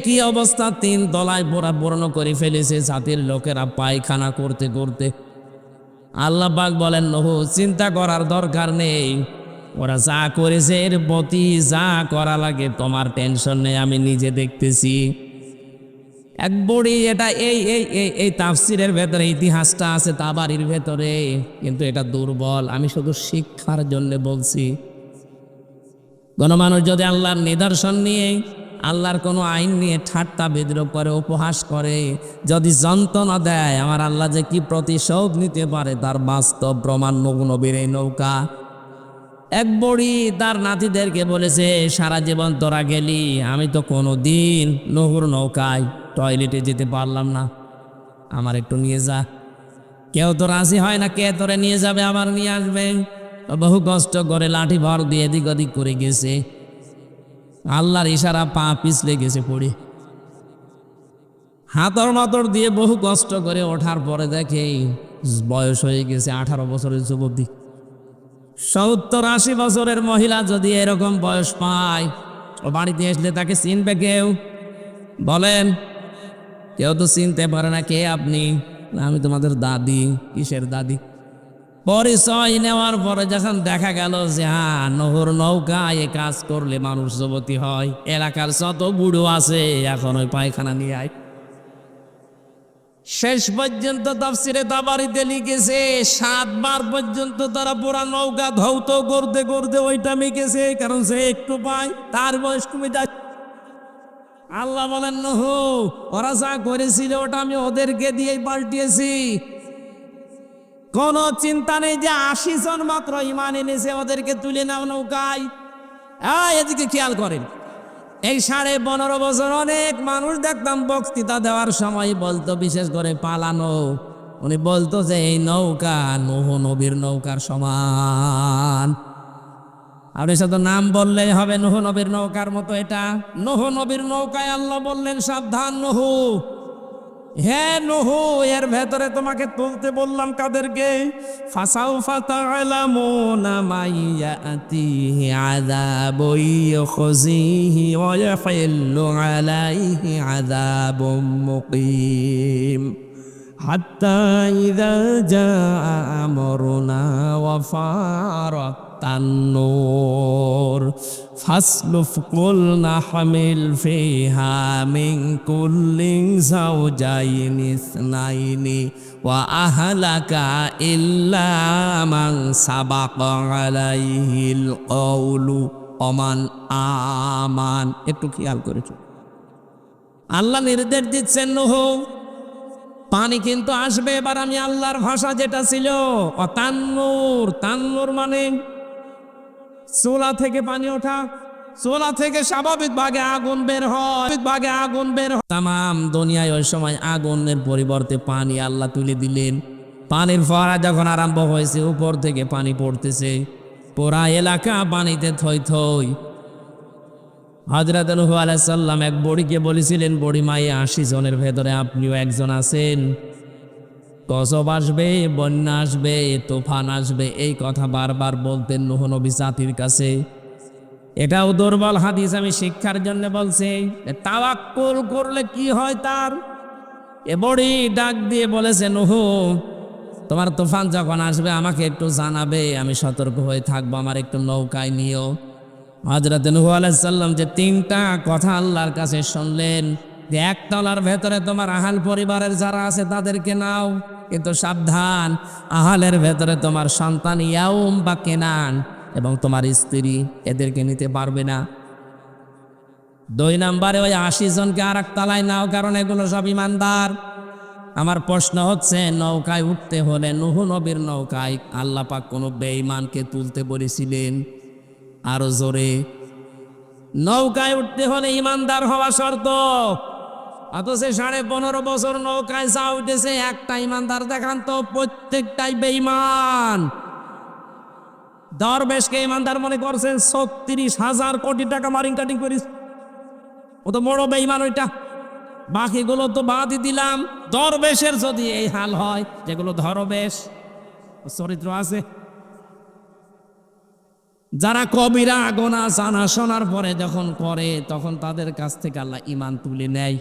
কি অবস্থা, 3 তলায় পূর্ণ করে ফেলেছে জাতির লোকেরা পায়খানা করতে করতে। আল্লাহ পাক বলেন, নূহ চিন্তা করার দরকার নেই, ওরা যা করেছে এর প্রতি যা করা লাগে তোমার টেনশন নেই, আমি নিজে দেখতেছি। এক বড়ি, এটা এই তাফসীরের ভেতরে ইতিহাসটা আছে তাবারির ভেতরে, কিন্তু এটা দুর্বল, আমি শুধু শিক্ষার জন্য বলছি। কোন মানুষ যদি আল্লাহর নিদর্শন নিয়ে, আল্লাহর কোনো আইন নিয়ে ঠাট্টা বিদ্রোহ করে, উপহাস করে, যদি যন্ত্রণা দেয়, আমার আল্লাহ যে কি প্রতিশোধ নিতে পারে তার বাস্তব প্রমাণ নূহ নবীর এই নৌকা। এক বড়ি তার নাতিদেরকে বলেছে, সারা জীবন তোরা গেলি, আমি তো কোনো দিন নূহর নৌকায় টয়লেটে যেতে পারলাম না, আমার একটু নিয়ে যা। কেউ তো রাজি হয় না, কে তোরে নিয়ে যাবে, আবার নিয়ে আসবে। বহু কষ্ট করে লাঠি ভর দিয়ে এদিক ওদিক করে গেছে, আল্লাহর ইশারা পা পিছলে গেছে পড়ে। হাতর মাতর দিয়ে বহু কষ্ট করে ওঠার পরে দেখে বয়স হয়ে গেছে 18 বছরের যুবতী। 70-80 বছরের মহিলা যদি এরকম বয়স পায়, ও বাড়িতে আসলে তাকে চিনবে কেউ? বলেন, কেউ তো চিনতে পারে না। কে আপনি? আমি তোমাদের দাদি। কিসের দাদি? পরিচয় নেওয়ার পরে যখন দেখা গেল যে হ্যাঁ, নহর নৌকায় এ কাজ করলে মানুষ যুবতী হয়, এলাকার যত বুড়ো আছে এখন ওই পায়খানা নিয়ে আয়। শেষ পর্যন্ত তাফসিরে তাবারিতে লিখেছে 7 বার পর্যন্ত তারা পুরা নৌকা ধৌত করতে করতে ওইটা মেকেছে, কারণ সে একটু পায় তার বয়স কমে যায়। আল্লাহ বলেন, নূহ, ওরা যা করেছিল ওটা আমি ওদেরকে দিয়েই পাল্টিয়েছি। কোনো চিন্তা নেই যে 80 জন মাত্র ঈমান এনেছে, ওদেরকে তুলে নাও নৌকায়। এদিকে খেয়াল করেন, এই 15.5 বছর অনেক মানুষ দেখতাম বক্তৃতা দেওয়ার সময় বলতো, বিশেষ করে পালানো, উনি বলতো যে এই নৌকা নূহ নবীর নৌকার সমান। আর এসে তো নাম বললেই হবে নূহ নবীর নৌকার মতো। এটা নূহ নবীর নৌকায় আল্লাহ বললেন, সাবধান নূহ, হে নূহ, এর ভেতরে তোমাকে তুলতে বললাম কাদেরকে? ফাসাউফা তা'লামুনা মাইয়াতিহি আযাবুন ইউখজিহি ওয়া ইয়াহিল্লু আলাইহি আযাবুম মুকিম হাত্তা ইযা জাআ আমরুনা ওয়া ফারাত তান্নুর ফাসলুফ কুলনা হামিল ফিহা মিন কুল্লিন যাওজাইনি ইসনাইনি ওয়া আহলাকা ইল্লা মান সাবাকা আলাইহিল কওলু ওমান আমান। একটু খেয়াল করেছো, আল্লাহ নির্দেশ দিচ্ছেন নূহ, পানি কিন্তু আসবে। এবার আমি আল্লাহর ভাষা যেটা ছিল তান্নুর, তান্নুর মানে চুলা থেকে পানি ওঠা, চুলা থেকে স্বাভাবিকভাবে আগুন বের হয়, তামাম দুনিয়ায় ওই সময় আগুনের পরিবর্তে পানি আল্লাহ তুলে দিলেন। পানির ফোয়ারা যখন আরম্ভ হয়েছে, উপর থেকে পানি পড়তেছে, পুরা এলাকা পানিতে থই থই। হযরত নূহ আলাইহিস সালাম এক বুড়িকে বলেছিলেন, বুড়ি মায়ে 80 জনের ভেতরে আপনিও একজন আছেন। গজব আসবে, বন্যা আসবে, তুফান আসবে, এই কথা বারবার বলতেন নূহ নবী জাতির কাছে। এটাও দুর্বল হাদিস, আমি শিক্ষার জন্য বলছি। তাওয়াক্কুল করলে কি হয় তার? এ বুড়ি ডাক দিয়ে বলেছে, নূহ, তোমার তুফান যখন আসবে আমাকে একটু জানাবে, আমি সতর্ক হয়ে থাকবো, আমার একটু নৌকায় নিও। হযরত নূহ আলাইহিস সালাম যে 3টা কথা আল্লাহর কাছে শুনলেন, যে একতলার ভেতরে তোমার আহাল পরিবারের যারা আছে তাদেরকে নাও, কিন্তু সাবধান, আহালের ভেতরে তোমার সন্তান ইয়াউম বা কেনান এবং তোমার স্ত্রী, এদেরকে নিতে পারবে না। 2 নম্বরে ওই 80 জনকে আর এক তলায় নাও, কারণ এগুলো সব ইমানদার। আমার প্রশ্ন হচ্ছে, নৌকায় উঠতে হলে, নূহ নবীর নৌকায় আল্লাহ পাক কোনো বেঈমানকে তুলতে বলেছিলেন? আরো জোরে, নৌকায় উঠতে হলে ইমানদার হওয়া শর্ত। অথচ 15.5 বছর নৌকায় যা উঠেছে, একটা ইমানদার দেখান তো, প্রত্যেকটাই বেঈমান। দরবেশকে ইমানদার মনে করছেন, 36,000 কোটি টাকা মারিং কাটিং করিস, ও তো বড় বেঈমান ওইটা। বাকিগুলো তো বাদই দিলাম। দরবেশের যদি এই হাল হয়, যেগুলো দরবেশ চরিত্র আছে, যারা কবিরা গোনা জানা শোনার পরে যখন করে, তখন তাদের কাছ থেকে আল্লাহ ঈমান তুলে নেয়।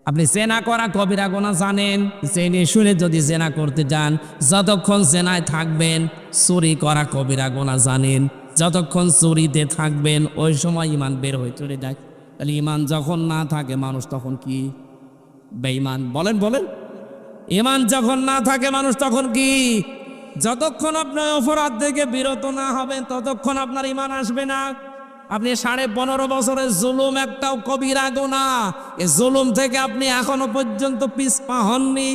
আপনি জেনা করা কবিরা গোনা জানেন, জেনে শুনে যদি জেনা করতে যান, যতক্ষণ জেনায় থাকবেন, চুরি করা কবিরা গোনা জানেন, যতক্ষণ চুরিতে থাকবেন ওই সময় ঈমান বের হয়ে চলে যায়। তাহলে ঈমান যখন না থাকে মানুষ তখন কি? বেঈমান। বলেন বলেন, ঈমান যখন না থাকে মানুষ তখন কি? যতক্ষণ আপনার অপরাধ থেকে বিরত না হবেন ততক্ষণ আপনার ঈমান আসবে না। আপনি 15.5 বছরের জুলুম একটাও কবিরা গুনাহ, এই জুলুম থেকে আপনি এখনো পর্যন্ত পিছপা হননি।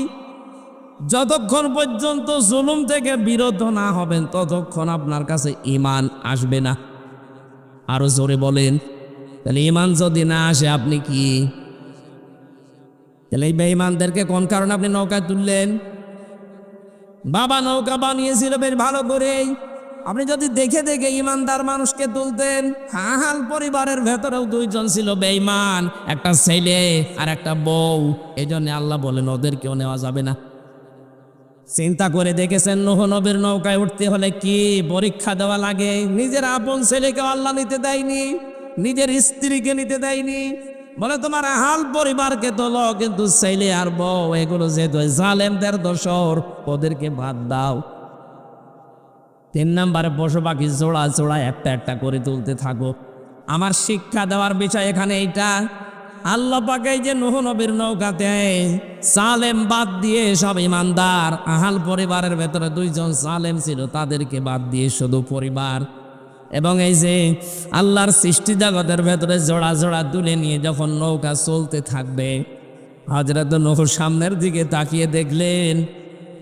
যতক্ষণ পর্যন্ত জুলুম থেকে বিরত না হবেন ততক্ষণ আপনার কাছে ঈমান আসবে না। আরো জোরে বলেন, তাহলে ঈমান যদি না আসে আপনি কি? তাহলে এই বেঈমানদেরকে কোন কারণে আপনি নৌকায় তুললেন? বাবা নৌকা বানিয়েছিল বেশ ভালো করেই। আপনি যদি দেখে দেখে ইমানদার মানুষকে তুলতেন। হাহাল পরিবারের ভেতরেও দুইজন ছিল বেঈমান, একটা ছেলে আর একটা বউ। এই জন্য আল্লাহ বলেন ওদেরকেও নেওয়া যাবে না। চিন্তা করে দেখেছেন নূহ নবীর নৌকায় উঠতে হলে কি পরীক্ষা দেওয়া লাগে? নিজের আপন ছেলেকে আল্লাহ নিতে দেয়নি, নিজের স্ত্রীকে নিতে দেয়নি, বলে তোমার হাল পরিবারকে তোলো, কিন্তু ছেলে আর বউ এগুলো যেহেতু জালেমদের দোসর, ওদেরকে বাদ দাও। 3 নম্বরে পশু পাখি জোড়া জোড়া একটা একটা করে তুলতে থাকো। আমার শিক্ষা দেওয়ার বিষয় এখানে এইটা, আল্লাহ পাকে যে নূহ নবীর নৌকাতে সালেম বাদ দিয়ে সব ইমানদার, আহাল পরিবারের ভেতরে 2 জন সালেম ছিল, তাদেরকে বাদ দিয়ে শুধু পরিবার। এবং এই যে আল্লাহর সৃষ্টি জগতের ভেতরে জোড়া জোড়া তুলে নিয়ে যখন নৌকা চলতে থাকবে, হযরত নূহ সামনের দিকে তাকিয়ে দেখলেন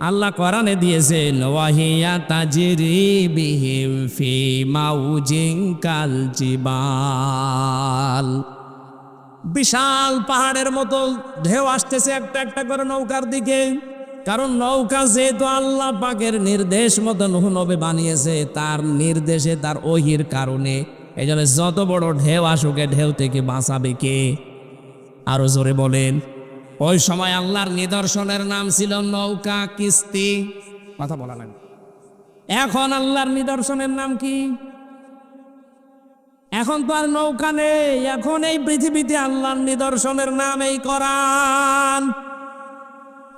আল্লাহ কোরআনে দিয়েছেন ওয়াহিয়া তাজরি বিহিম ফি মাউজিন কাল জিবাল। বিশাল পাহাড়ের মতো ঢেউ আসতেছে একটা একটা করে নৌকার দিকে। কারণ নৌকা যেহেতু আল্লাহ পাকের নির্দেশ মতো নূহ নবী বানিয়েছে, তার নির্দেশে, তার ওহির কারণে, এই জন্য যত বড় ঢেউ আসুক ঢেউ থেকে বাঁচাবে কে? আরো জোরে বলেন। ওই সময় আল্লাহর নিদর্শনের নাম ছিল নৌকা, কিস্তি। কথা বলা লাগবে। এখন আল্লাহর নিদর্শনের নাম কি? এখন তো আর নৌকা নেই, এখন এই পৃথিবীতে আল্লাহর নিদর্শনের নাম এই কোরআন।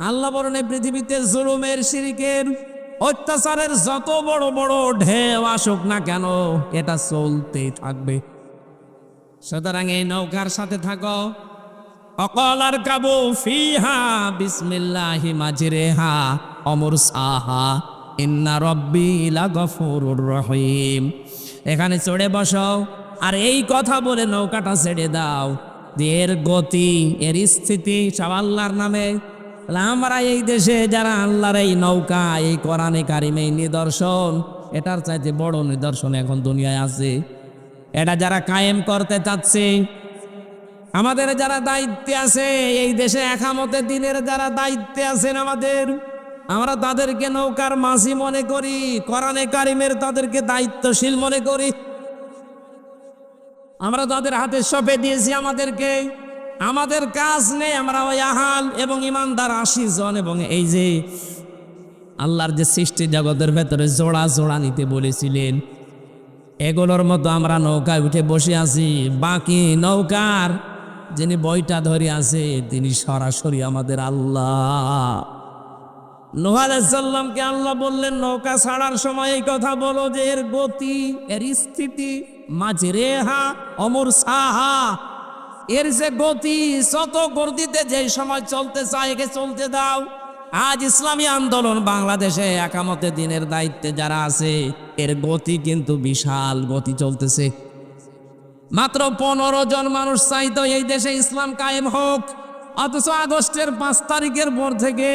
আল্লাহ বলেন এই পৃথিবীতে জুলুমের, শিরকের, অত্যাচারের যত বড় বড় ঢেউ আসুক না কেন, এটা চলতেই থাকবে। সুতরাং এই নৌকার সাথে থাকো। অকলার কাবু ফিহা বিসমিল্লাহি মাজরিহা ওয়া মুরসাহা ইন্না রাব্বি লাগফুরুর রহিম। এখানে চড়ে বসো আর এই কথা বলে নৌকাটা ছেড়ে দাও। এর গতি, এর স্থিতি সব আল্লাহর নামে। আমরা এই দেশে যারা আল্লাহর এই নৌকা, এই কোরআনে কারিমে নিদর্শন, এটার চাইতে বড় নিদর্শন এখন দুনিয়ায় আছে। এটা যারা কায়েম করতে চাচ্ছে, আমাদের যারা দায়িত্বে আছে, এই দেশে একামতে দিনের যারা দায়িত্বে আছেন আমাদের, আমরা তাদেরকে নৌকার মাঝি মনে করি, কোরআনে কারিমের তাদেরকে দায়িত্বশীল মনে করি। আমরা তাদের হাতে সঁপে দিয়েছি আমাদেরকে। আমাদের কাজ নেই, আমরা ওই আহাল এবং ইমানদার 80 জন এবং এই যে আল্লাহর যে সৃষ্টি জগতের ভেতরে জোড়া জোড়া নিতে বলেছিলেন, এগুলোর মতো আমরা নৌকায় উঠে বসে আছি। বাকি নৌকার যিনি বইটা ধরে আছে তিনি সরাসরি আমাদের আল্লাহ। নূহ আলাইহিস সালামকে আল্লাহ বললেন নৌকা ছাড়ার সময় এই কথা বলো যে এর গতি, এর স্থিতি, মাজরেহা ওয়া মুরসাহা, এর যে গতি, যত গতিতে যে সময় চলতে চায় একে চলতে দাও। আজ ইসলামী আন্দোলন বাংলাদেশে একামতে দিনের দায়িত্বে যারা আছে, এর গতি কিন্তু বিশাল গতি চলতেছে। মাত্র 15 জন মানুষ চাইতো এই দেশে ইসলাম কায়েম হোক, অথচ আগস্টের 5 তারিখের পর থেকে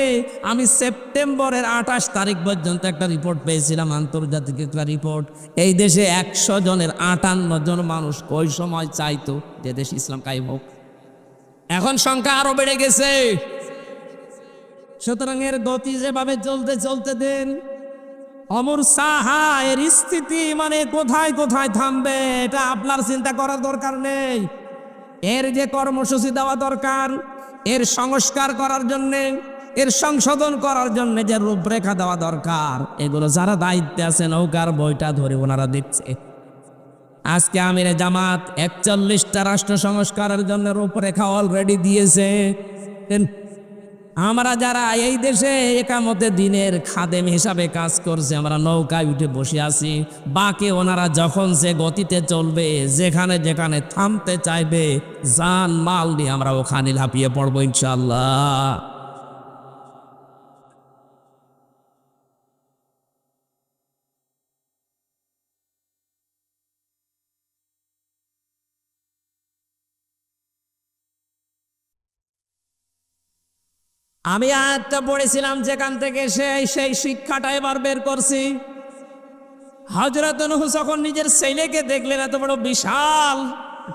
আমি সেপ্টেম্বরের 28 তারিখ পর্যন্ত একটা রিপোর্ট পেয়েছিলাম, আন্তর্জাতিক একটা রিপোর্ট। এই দেশে 100 জনের 58 জন মানুষ ওই সময় চাইতো যে দেশে ইসলাম কায়েম হোক। এখন সংখ্যা আরো বেড়ে গেছে। সুতরাং এর গতি যেভাবে চলতে চলতে দেন। অমর সাহা, এর স্থিতি মানে কোথায় কোথায় থামবে এটা আপনার চিন্তা করার দরকার নেই। এর যে কর্মসূচি দেওয়া দরকার, এর সংস্কার করার জন্যে, এর সংশোধন করার জন্য যে রূপরেখা দেওয়া দরকার, এগুলো যারা দায়িত্বে আছে নৌকার বইটা ধরে ওনারা দিচ্ছে। আজকে আমিরে জামাত 41টা রাষ্ট্র সংস্কারের জন্য রূপরেখা অলরেডি দিয়েছে। আমরা যারা এই দেশে একামতে দিনের খাদেম হিসাবে কাজ করছে, আমরা নৌকায় উঠে বসে আছি। বাকি ওনারা যখন সে গতিতে চলবে, যেখানে যেখানে থামতে চাইবে, জান মাল নিয়ে আমরা ওখানে লাফিয়ে পড়বো ইনশাআল্লাহ। আমি আয়াতটা পড়েছিলাম যেখান থেকে সেই শিক্ষাটা এবার বের করছি। হযরত নূহ যখন নিজের ছেলেকে দেখলেন এত বড় বিশাল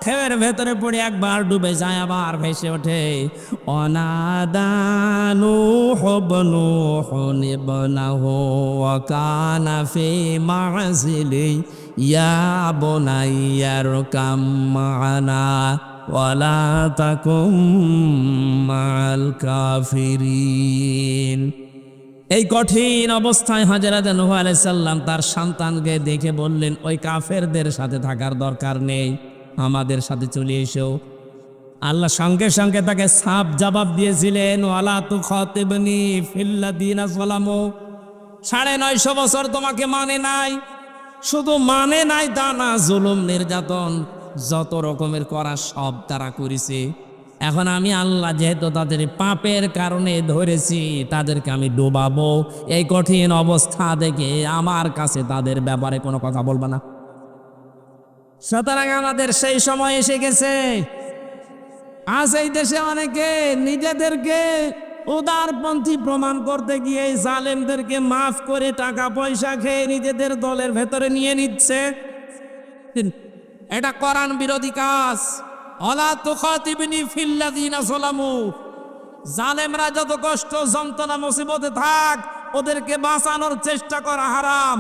ঢেউয়ের ভেতরে পড়ে একবার ডুবে যায়, আবার ভেসে ওঠে। অনাদানু হবনু হনিবনাহু ওয়া কানা ফি মাযিলি ইয়া বুনাইয়ার কাম মা'ানা ওয়ালা তাকুম মা'আল কাফিরিন। এই কঠিন অবস্থায় হযরত নূহ আলাইহিস সালাম তার সন্তানকে দেখে বললেন, ওই কাফেরদের সাথে থাকার দরকার নেই, আমাদের সাথে চলে এসো। আল্লাহ সঙ্গে সঙ্গে তাকে সাফ জবাব দিয়েছিলেন, ওয়ালা তুখাতিবনি ফিল্লাযিনা যালামু। 950 বছর তোমাকে মানে নাই, শুধু মানে নাই তা না, জুলুম নির্যাতন যত রকমের করা সব তারা করেছে। এখন আমি আল্লাহ যেহেতু তাদের পাপের কারণে ধরেছি, তাদেরকে আমি ডুবাবো। এই কঠিন অবস্থা দেখে আমার কাছে তাদের ব্যাপারে কোনো কথা বলবে না। সুতরাং আমাদের সেই সময় এসে গেছে। আজ এই দেশে অনেকে নিজেদেরকে উদারপন্থী প্রমাণ করতে গিয়ে জালেমদেরকে মাফ করে টাকা পয়সা খেয়ে নিজেদের দলের ভেতরে নিয়ে নিচ্ছে। এটা কোরআন বিরোধী কাজ। ওয়ালা তুখাতিবনি ফিল্লাযিনা যালামু। জালেমরা যত কষ্ট যন্ত্রণা মুসিবতে থাক, ওদেরকে বাঁচানোর চেষ্টা করা হারাম।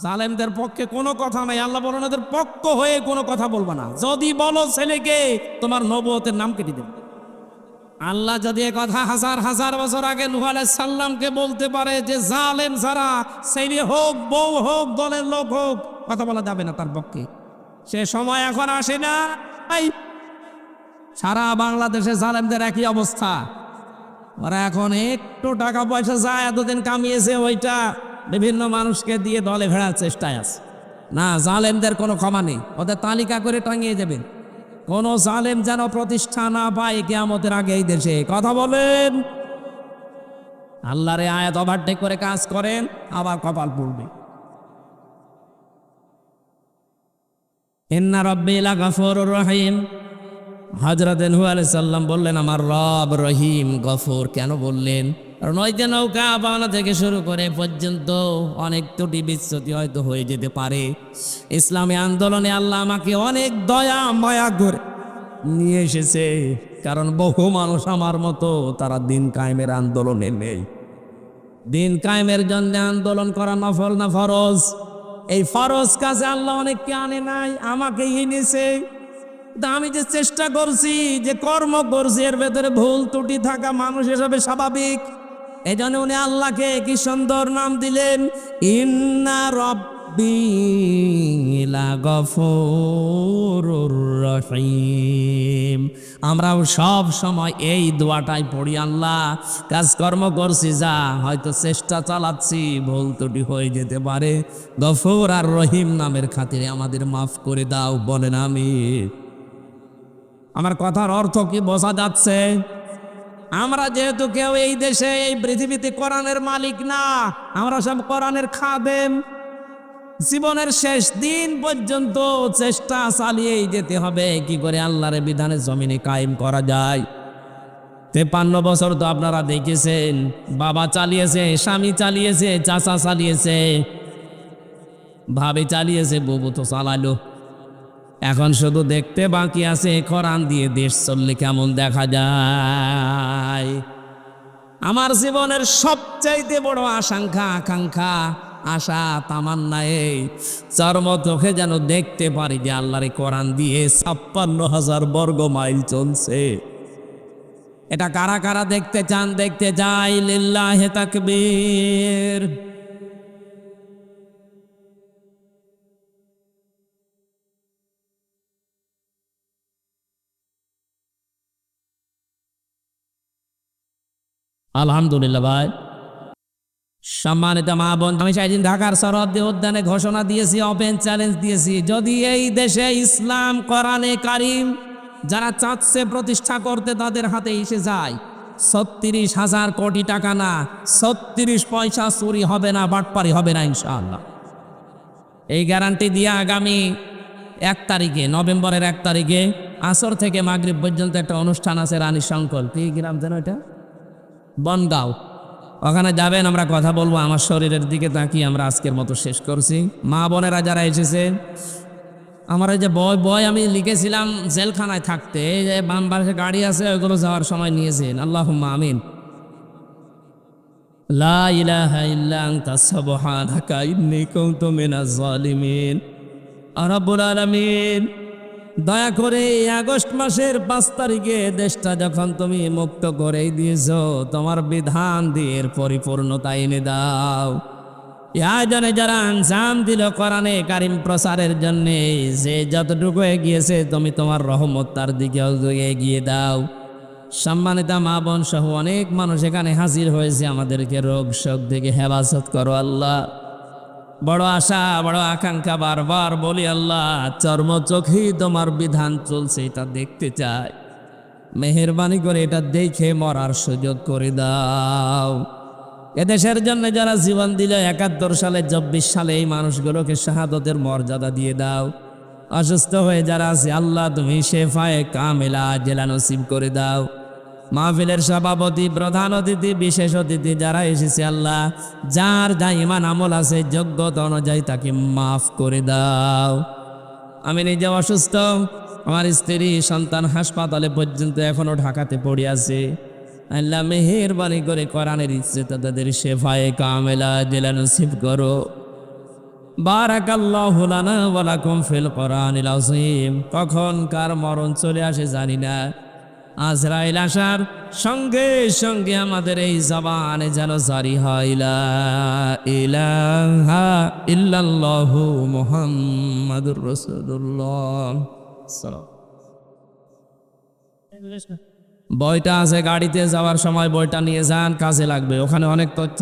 জালেমদের পক্ষে কোনো কথা নাই। আল্লাহ বলেন ওদের পক্ষ হয়ে কোনো কথা বলবা না। যদি বলো ছেলেকে, তোমার নবুয়তের নাম কেটে দেবে। আল্লাহ যদি এ কথা হাজার হাজার বছর আগে নূহ আলাইহিস সালামকে বলতে পারে যে জালেম যারা, ছেলে হোক বউ হোক দলের লোক হোক, কথা বলা যাবে না তার পক্ষে, সে সময় এখন আসে না। সারা বাংলাদেশে জালেমদের একই অবস্থা। ওরা এখন একটু টাকা পয়সা যায় এতদিন কামিয়েছে, ওইটা বিভিন্ন মানুষকে দিয়ে দলে ভেড়ার চেষ্টায় আছে। না, জালেমদের কোনো ক্ষমা নেই, ওদের তালিকা করে টাঙিয়ে দেবেন। কোন জালেম যেন প্রতিষ্ঠা না পায় কিয়ামতের আগে এই দেশে। কথা বলেন। আল্লাহর আয়াত ওভারটেক করে কাজ করেন, আবার কপাল পড়বে। ইন্না রাব্বি লাগাফুরুর রহিম। হযরত নূহ আলাইহিস সালাম বললেন, আমার রব রহিম গফুর। কেন বললেন? কারণ ওই যে নৌকা বানা থেকে শুরু করে পর্যন্ত অনেক ত্রুটি বিচ্যুতি হয়তো হয়ে যেতে পারে। ইসলামী আন্দোলনে আল্লাহ আমাকে অনেক দয়া মায়া করে নিয়ে এসেছে, কারণ বহু মানুষ আমার মতো তারা দিন কায়েমের আন্দোলনে নেই। দিন কায়েমের জন্য আন্দোলন করা নফল না ফরজ? এই ফরজ কাজে আল্লাহ অনেককে আনে নাই, আমাকে এনেছে। আমি যে চেষ্টা করছি, যে কর্ম করছি, এর ভেতরে ভুল ত্রুটি থাকা মানুষ হিসাবে স্বাভাবিক। এই জন্য উনি আল্লাহকে কি সুন্দর নাম দিলেন, ইন্না রাব্বি লাগাফুরুর রহিম। আমরাও সব সময় এই দোয়াটাই পড়ি, আল্লাহ কাজকর্ম করছি যা, হয়তো চেষ্টা চালাচ্ছি, ভুল ত্রুটি হয়ে যেতে পারে, গফুর আর রহিম নামের খাতিরে আমাদের মাফ করে দাও। বলেন আমিন। আমার কথার অর্থ কি বোঝা যাচ্ছে? আমরা যেহেতু কেউ এই দেশে এই পৃথিবীতে কোরআনের মালিক না, আমরা সব কোরআনের খাদেম। জীবনের শেষ দিন পর্যন্ত চেষ্টা চালিয়েই যেতে হবে কি করে আল্লাহর বিধানের জমিনে কায়েম করা যায়। 53 বছর তো আপনারা দেখেছেন, বাবা চালিয়েছে, স্বামী চালিয়েছে, চাচা চালিয়েছে, ভাবি চালিয়েছে, বুবু তো চালালো। এখন শুধু দেখতে বাকি আছে কোরআন দিয়ে দেশ চললে কেমন দেখা যায়। আমার জীবনের সবচাইতে বড় আশঙ্কা, আকাঙ্ক্ষা, আশা, তামান্না এই চর্ম চোখে যেন দেখতে পারি যে আল্লাহর কোরআন দিয়ে 56,000 বর্গ মাইল চলছে। এটা কারা কারা দেখতে চান? দেখতে যাই। লিল্লাহি তাকবীর। আলহামদুলিল্লাহ ভাই। সম্মানিত মা বোন, আমি সেদিন ঢাকার সরহদ্দি উদ্যানে ঘোষণা দিয়েছি, ওপেন চ্যালেঞ্জ দিয়েছি, যদি এই দেশে ইসলাম কোরআনে কারিম যারা চাচ্ছে প্রতিষ্ঠা করতে তাদের হাতে এসে যায়, 36,000 কোটি টাকা না, 36 পয়সা চুরি হবে না, বাটপারি হবে না ইনশাআল্লাহ। এই গ্যারান্টি দিয়ে আগামী 1 তারিখে, নভেম্বরের 1 তারিখে আসর থেকে মাগরিব পর্যন্ত একটা অনুষ্ঠান আছে রানী শঙ্কল, কি গ্রাম যেন এটা, বনগাঁও, ওখানে যাবেন, আমরা কথা বলবো। আমার শরীরের দিকে তাকিয়ে আমরা আজকের মতো শেষ করছি। মা বোনেরা যারা এসেছে আমার এই যে বই আমি লিখেছিলাম জেলখানায় থাকতে, এই যে বাম পাশে গাড়ি আছে ওইগুলো যাওয়ার সময় নিয়েছেন। আল্লাহুম্মা আমিন। লা ইলাহা ইল্লা আনতা সুবহানাকা ইন্নী কুনতু মিনাজ জালিমিন। রব্বুল আলামিন, দয়া করে এই আগস্ট মাসের 5 তারিখে দেশটা যখন তুমি মুক্ত করেই দিয়েছো, তোমার বিধান দিয়ে এর পরিপূর্ণতা এনে দাও। এই আয়োজনে যারা আঞ্জাম দিল কোরআনে কারিম প্রচারের জন্যে, যে যতটুকু এগিয়েছে তুমি তোমার রহমত তার দিকে এগিয়ে দাও। সম্মানিতা মা বোন সহ অনেক মানুষ এখানে হাজির হয়েছে, আমাদেরকে রোগ শোক থেকে হেফাজত করো আল্লাহ। বড় আশা বড় আকাঙ্ক্ষা, বারবার বলি আল্লাহ, চর্ম চোখেই তোমার বিধান চলছে এটা দেখতে চাই। মেহেরবানি করে এটা দেখে মরার সুযোগ করে দাও। এদেশের জন্য যারা জীবন দিল 71 সালে 24 সালে, এই মানুষগুলোকে শাহাদতের মর্যাদা দিয়ে দাও। অসুস্থ হয়ে যারা আছে আল্লাহ তুমি শেফায়ে কামেলা জেলা নসিব করে দাও। মাহফিলের সভাপতি, প্রধান অতিথি, বিশেষ অতিথি যারা এসেছে আল্লাহ, যার যা ইমান আমল আছে যোগ্যতা অনুযায়ী তাকে মাফ করে দাও। আমি নিজে অসুস্থ, আমার স্ত্রী সন্তান হাসপাতালে পর্যন্ত এখনো ঢাকাতে পড়ে আছে। আল্লাহ মেহেরবানি করে কোরআনের ইচ্ছে তাদের শেফায়ে কামেলা জেলা নসিব করো। বারাকাল্লাহু লানা ওয়া লাকুম ফিল কোরআনিল আযীম। কখন কার মরণ চলে আসে জানি না। আজরাইল আসার সঙ্গে সঙ্গে আমাদের এই জবানে যেন জারি হয় লা ইলাহা ইল্লাল্লাহু মুহাম্মাদুর রাসূলুল্লাহ। বইটা আছে গাড়িতে যাওয়ার সময় বইটা নিয়ে যান, কাজে লাগবে। ওখানে অনেক তথ্য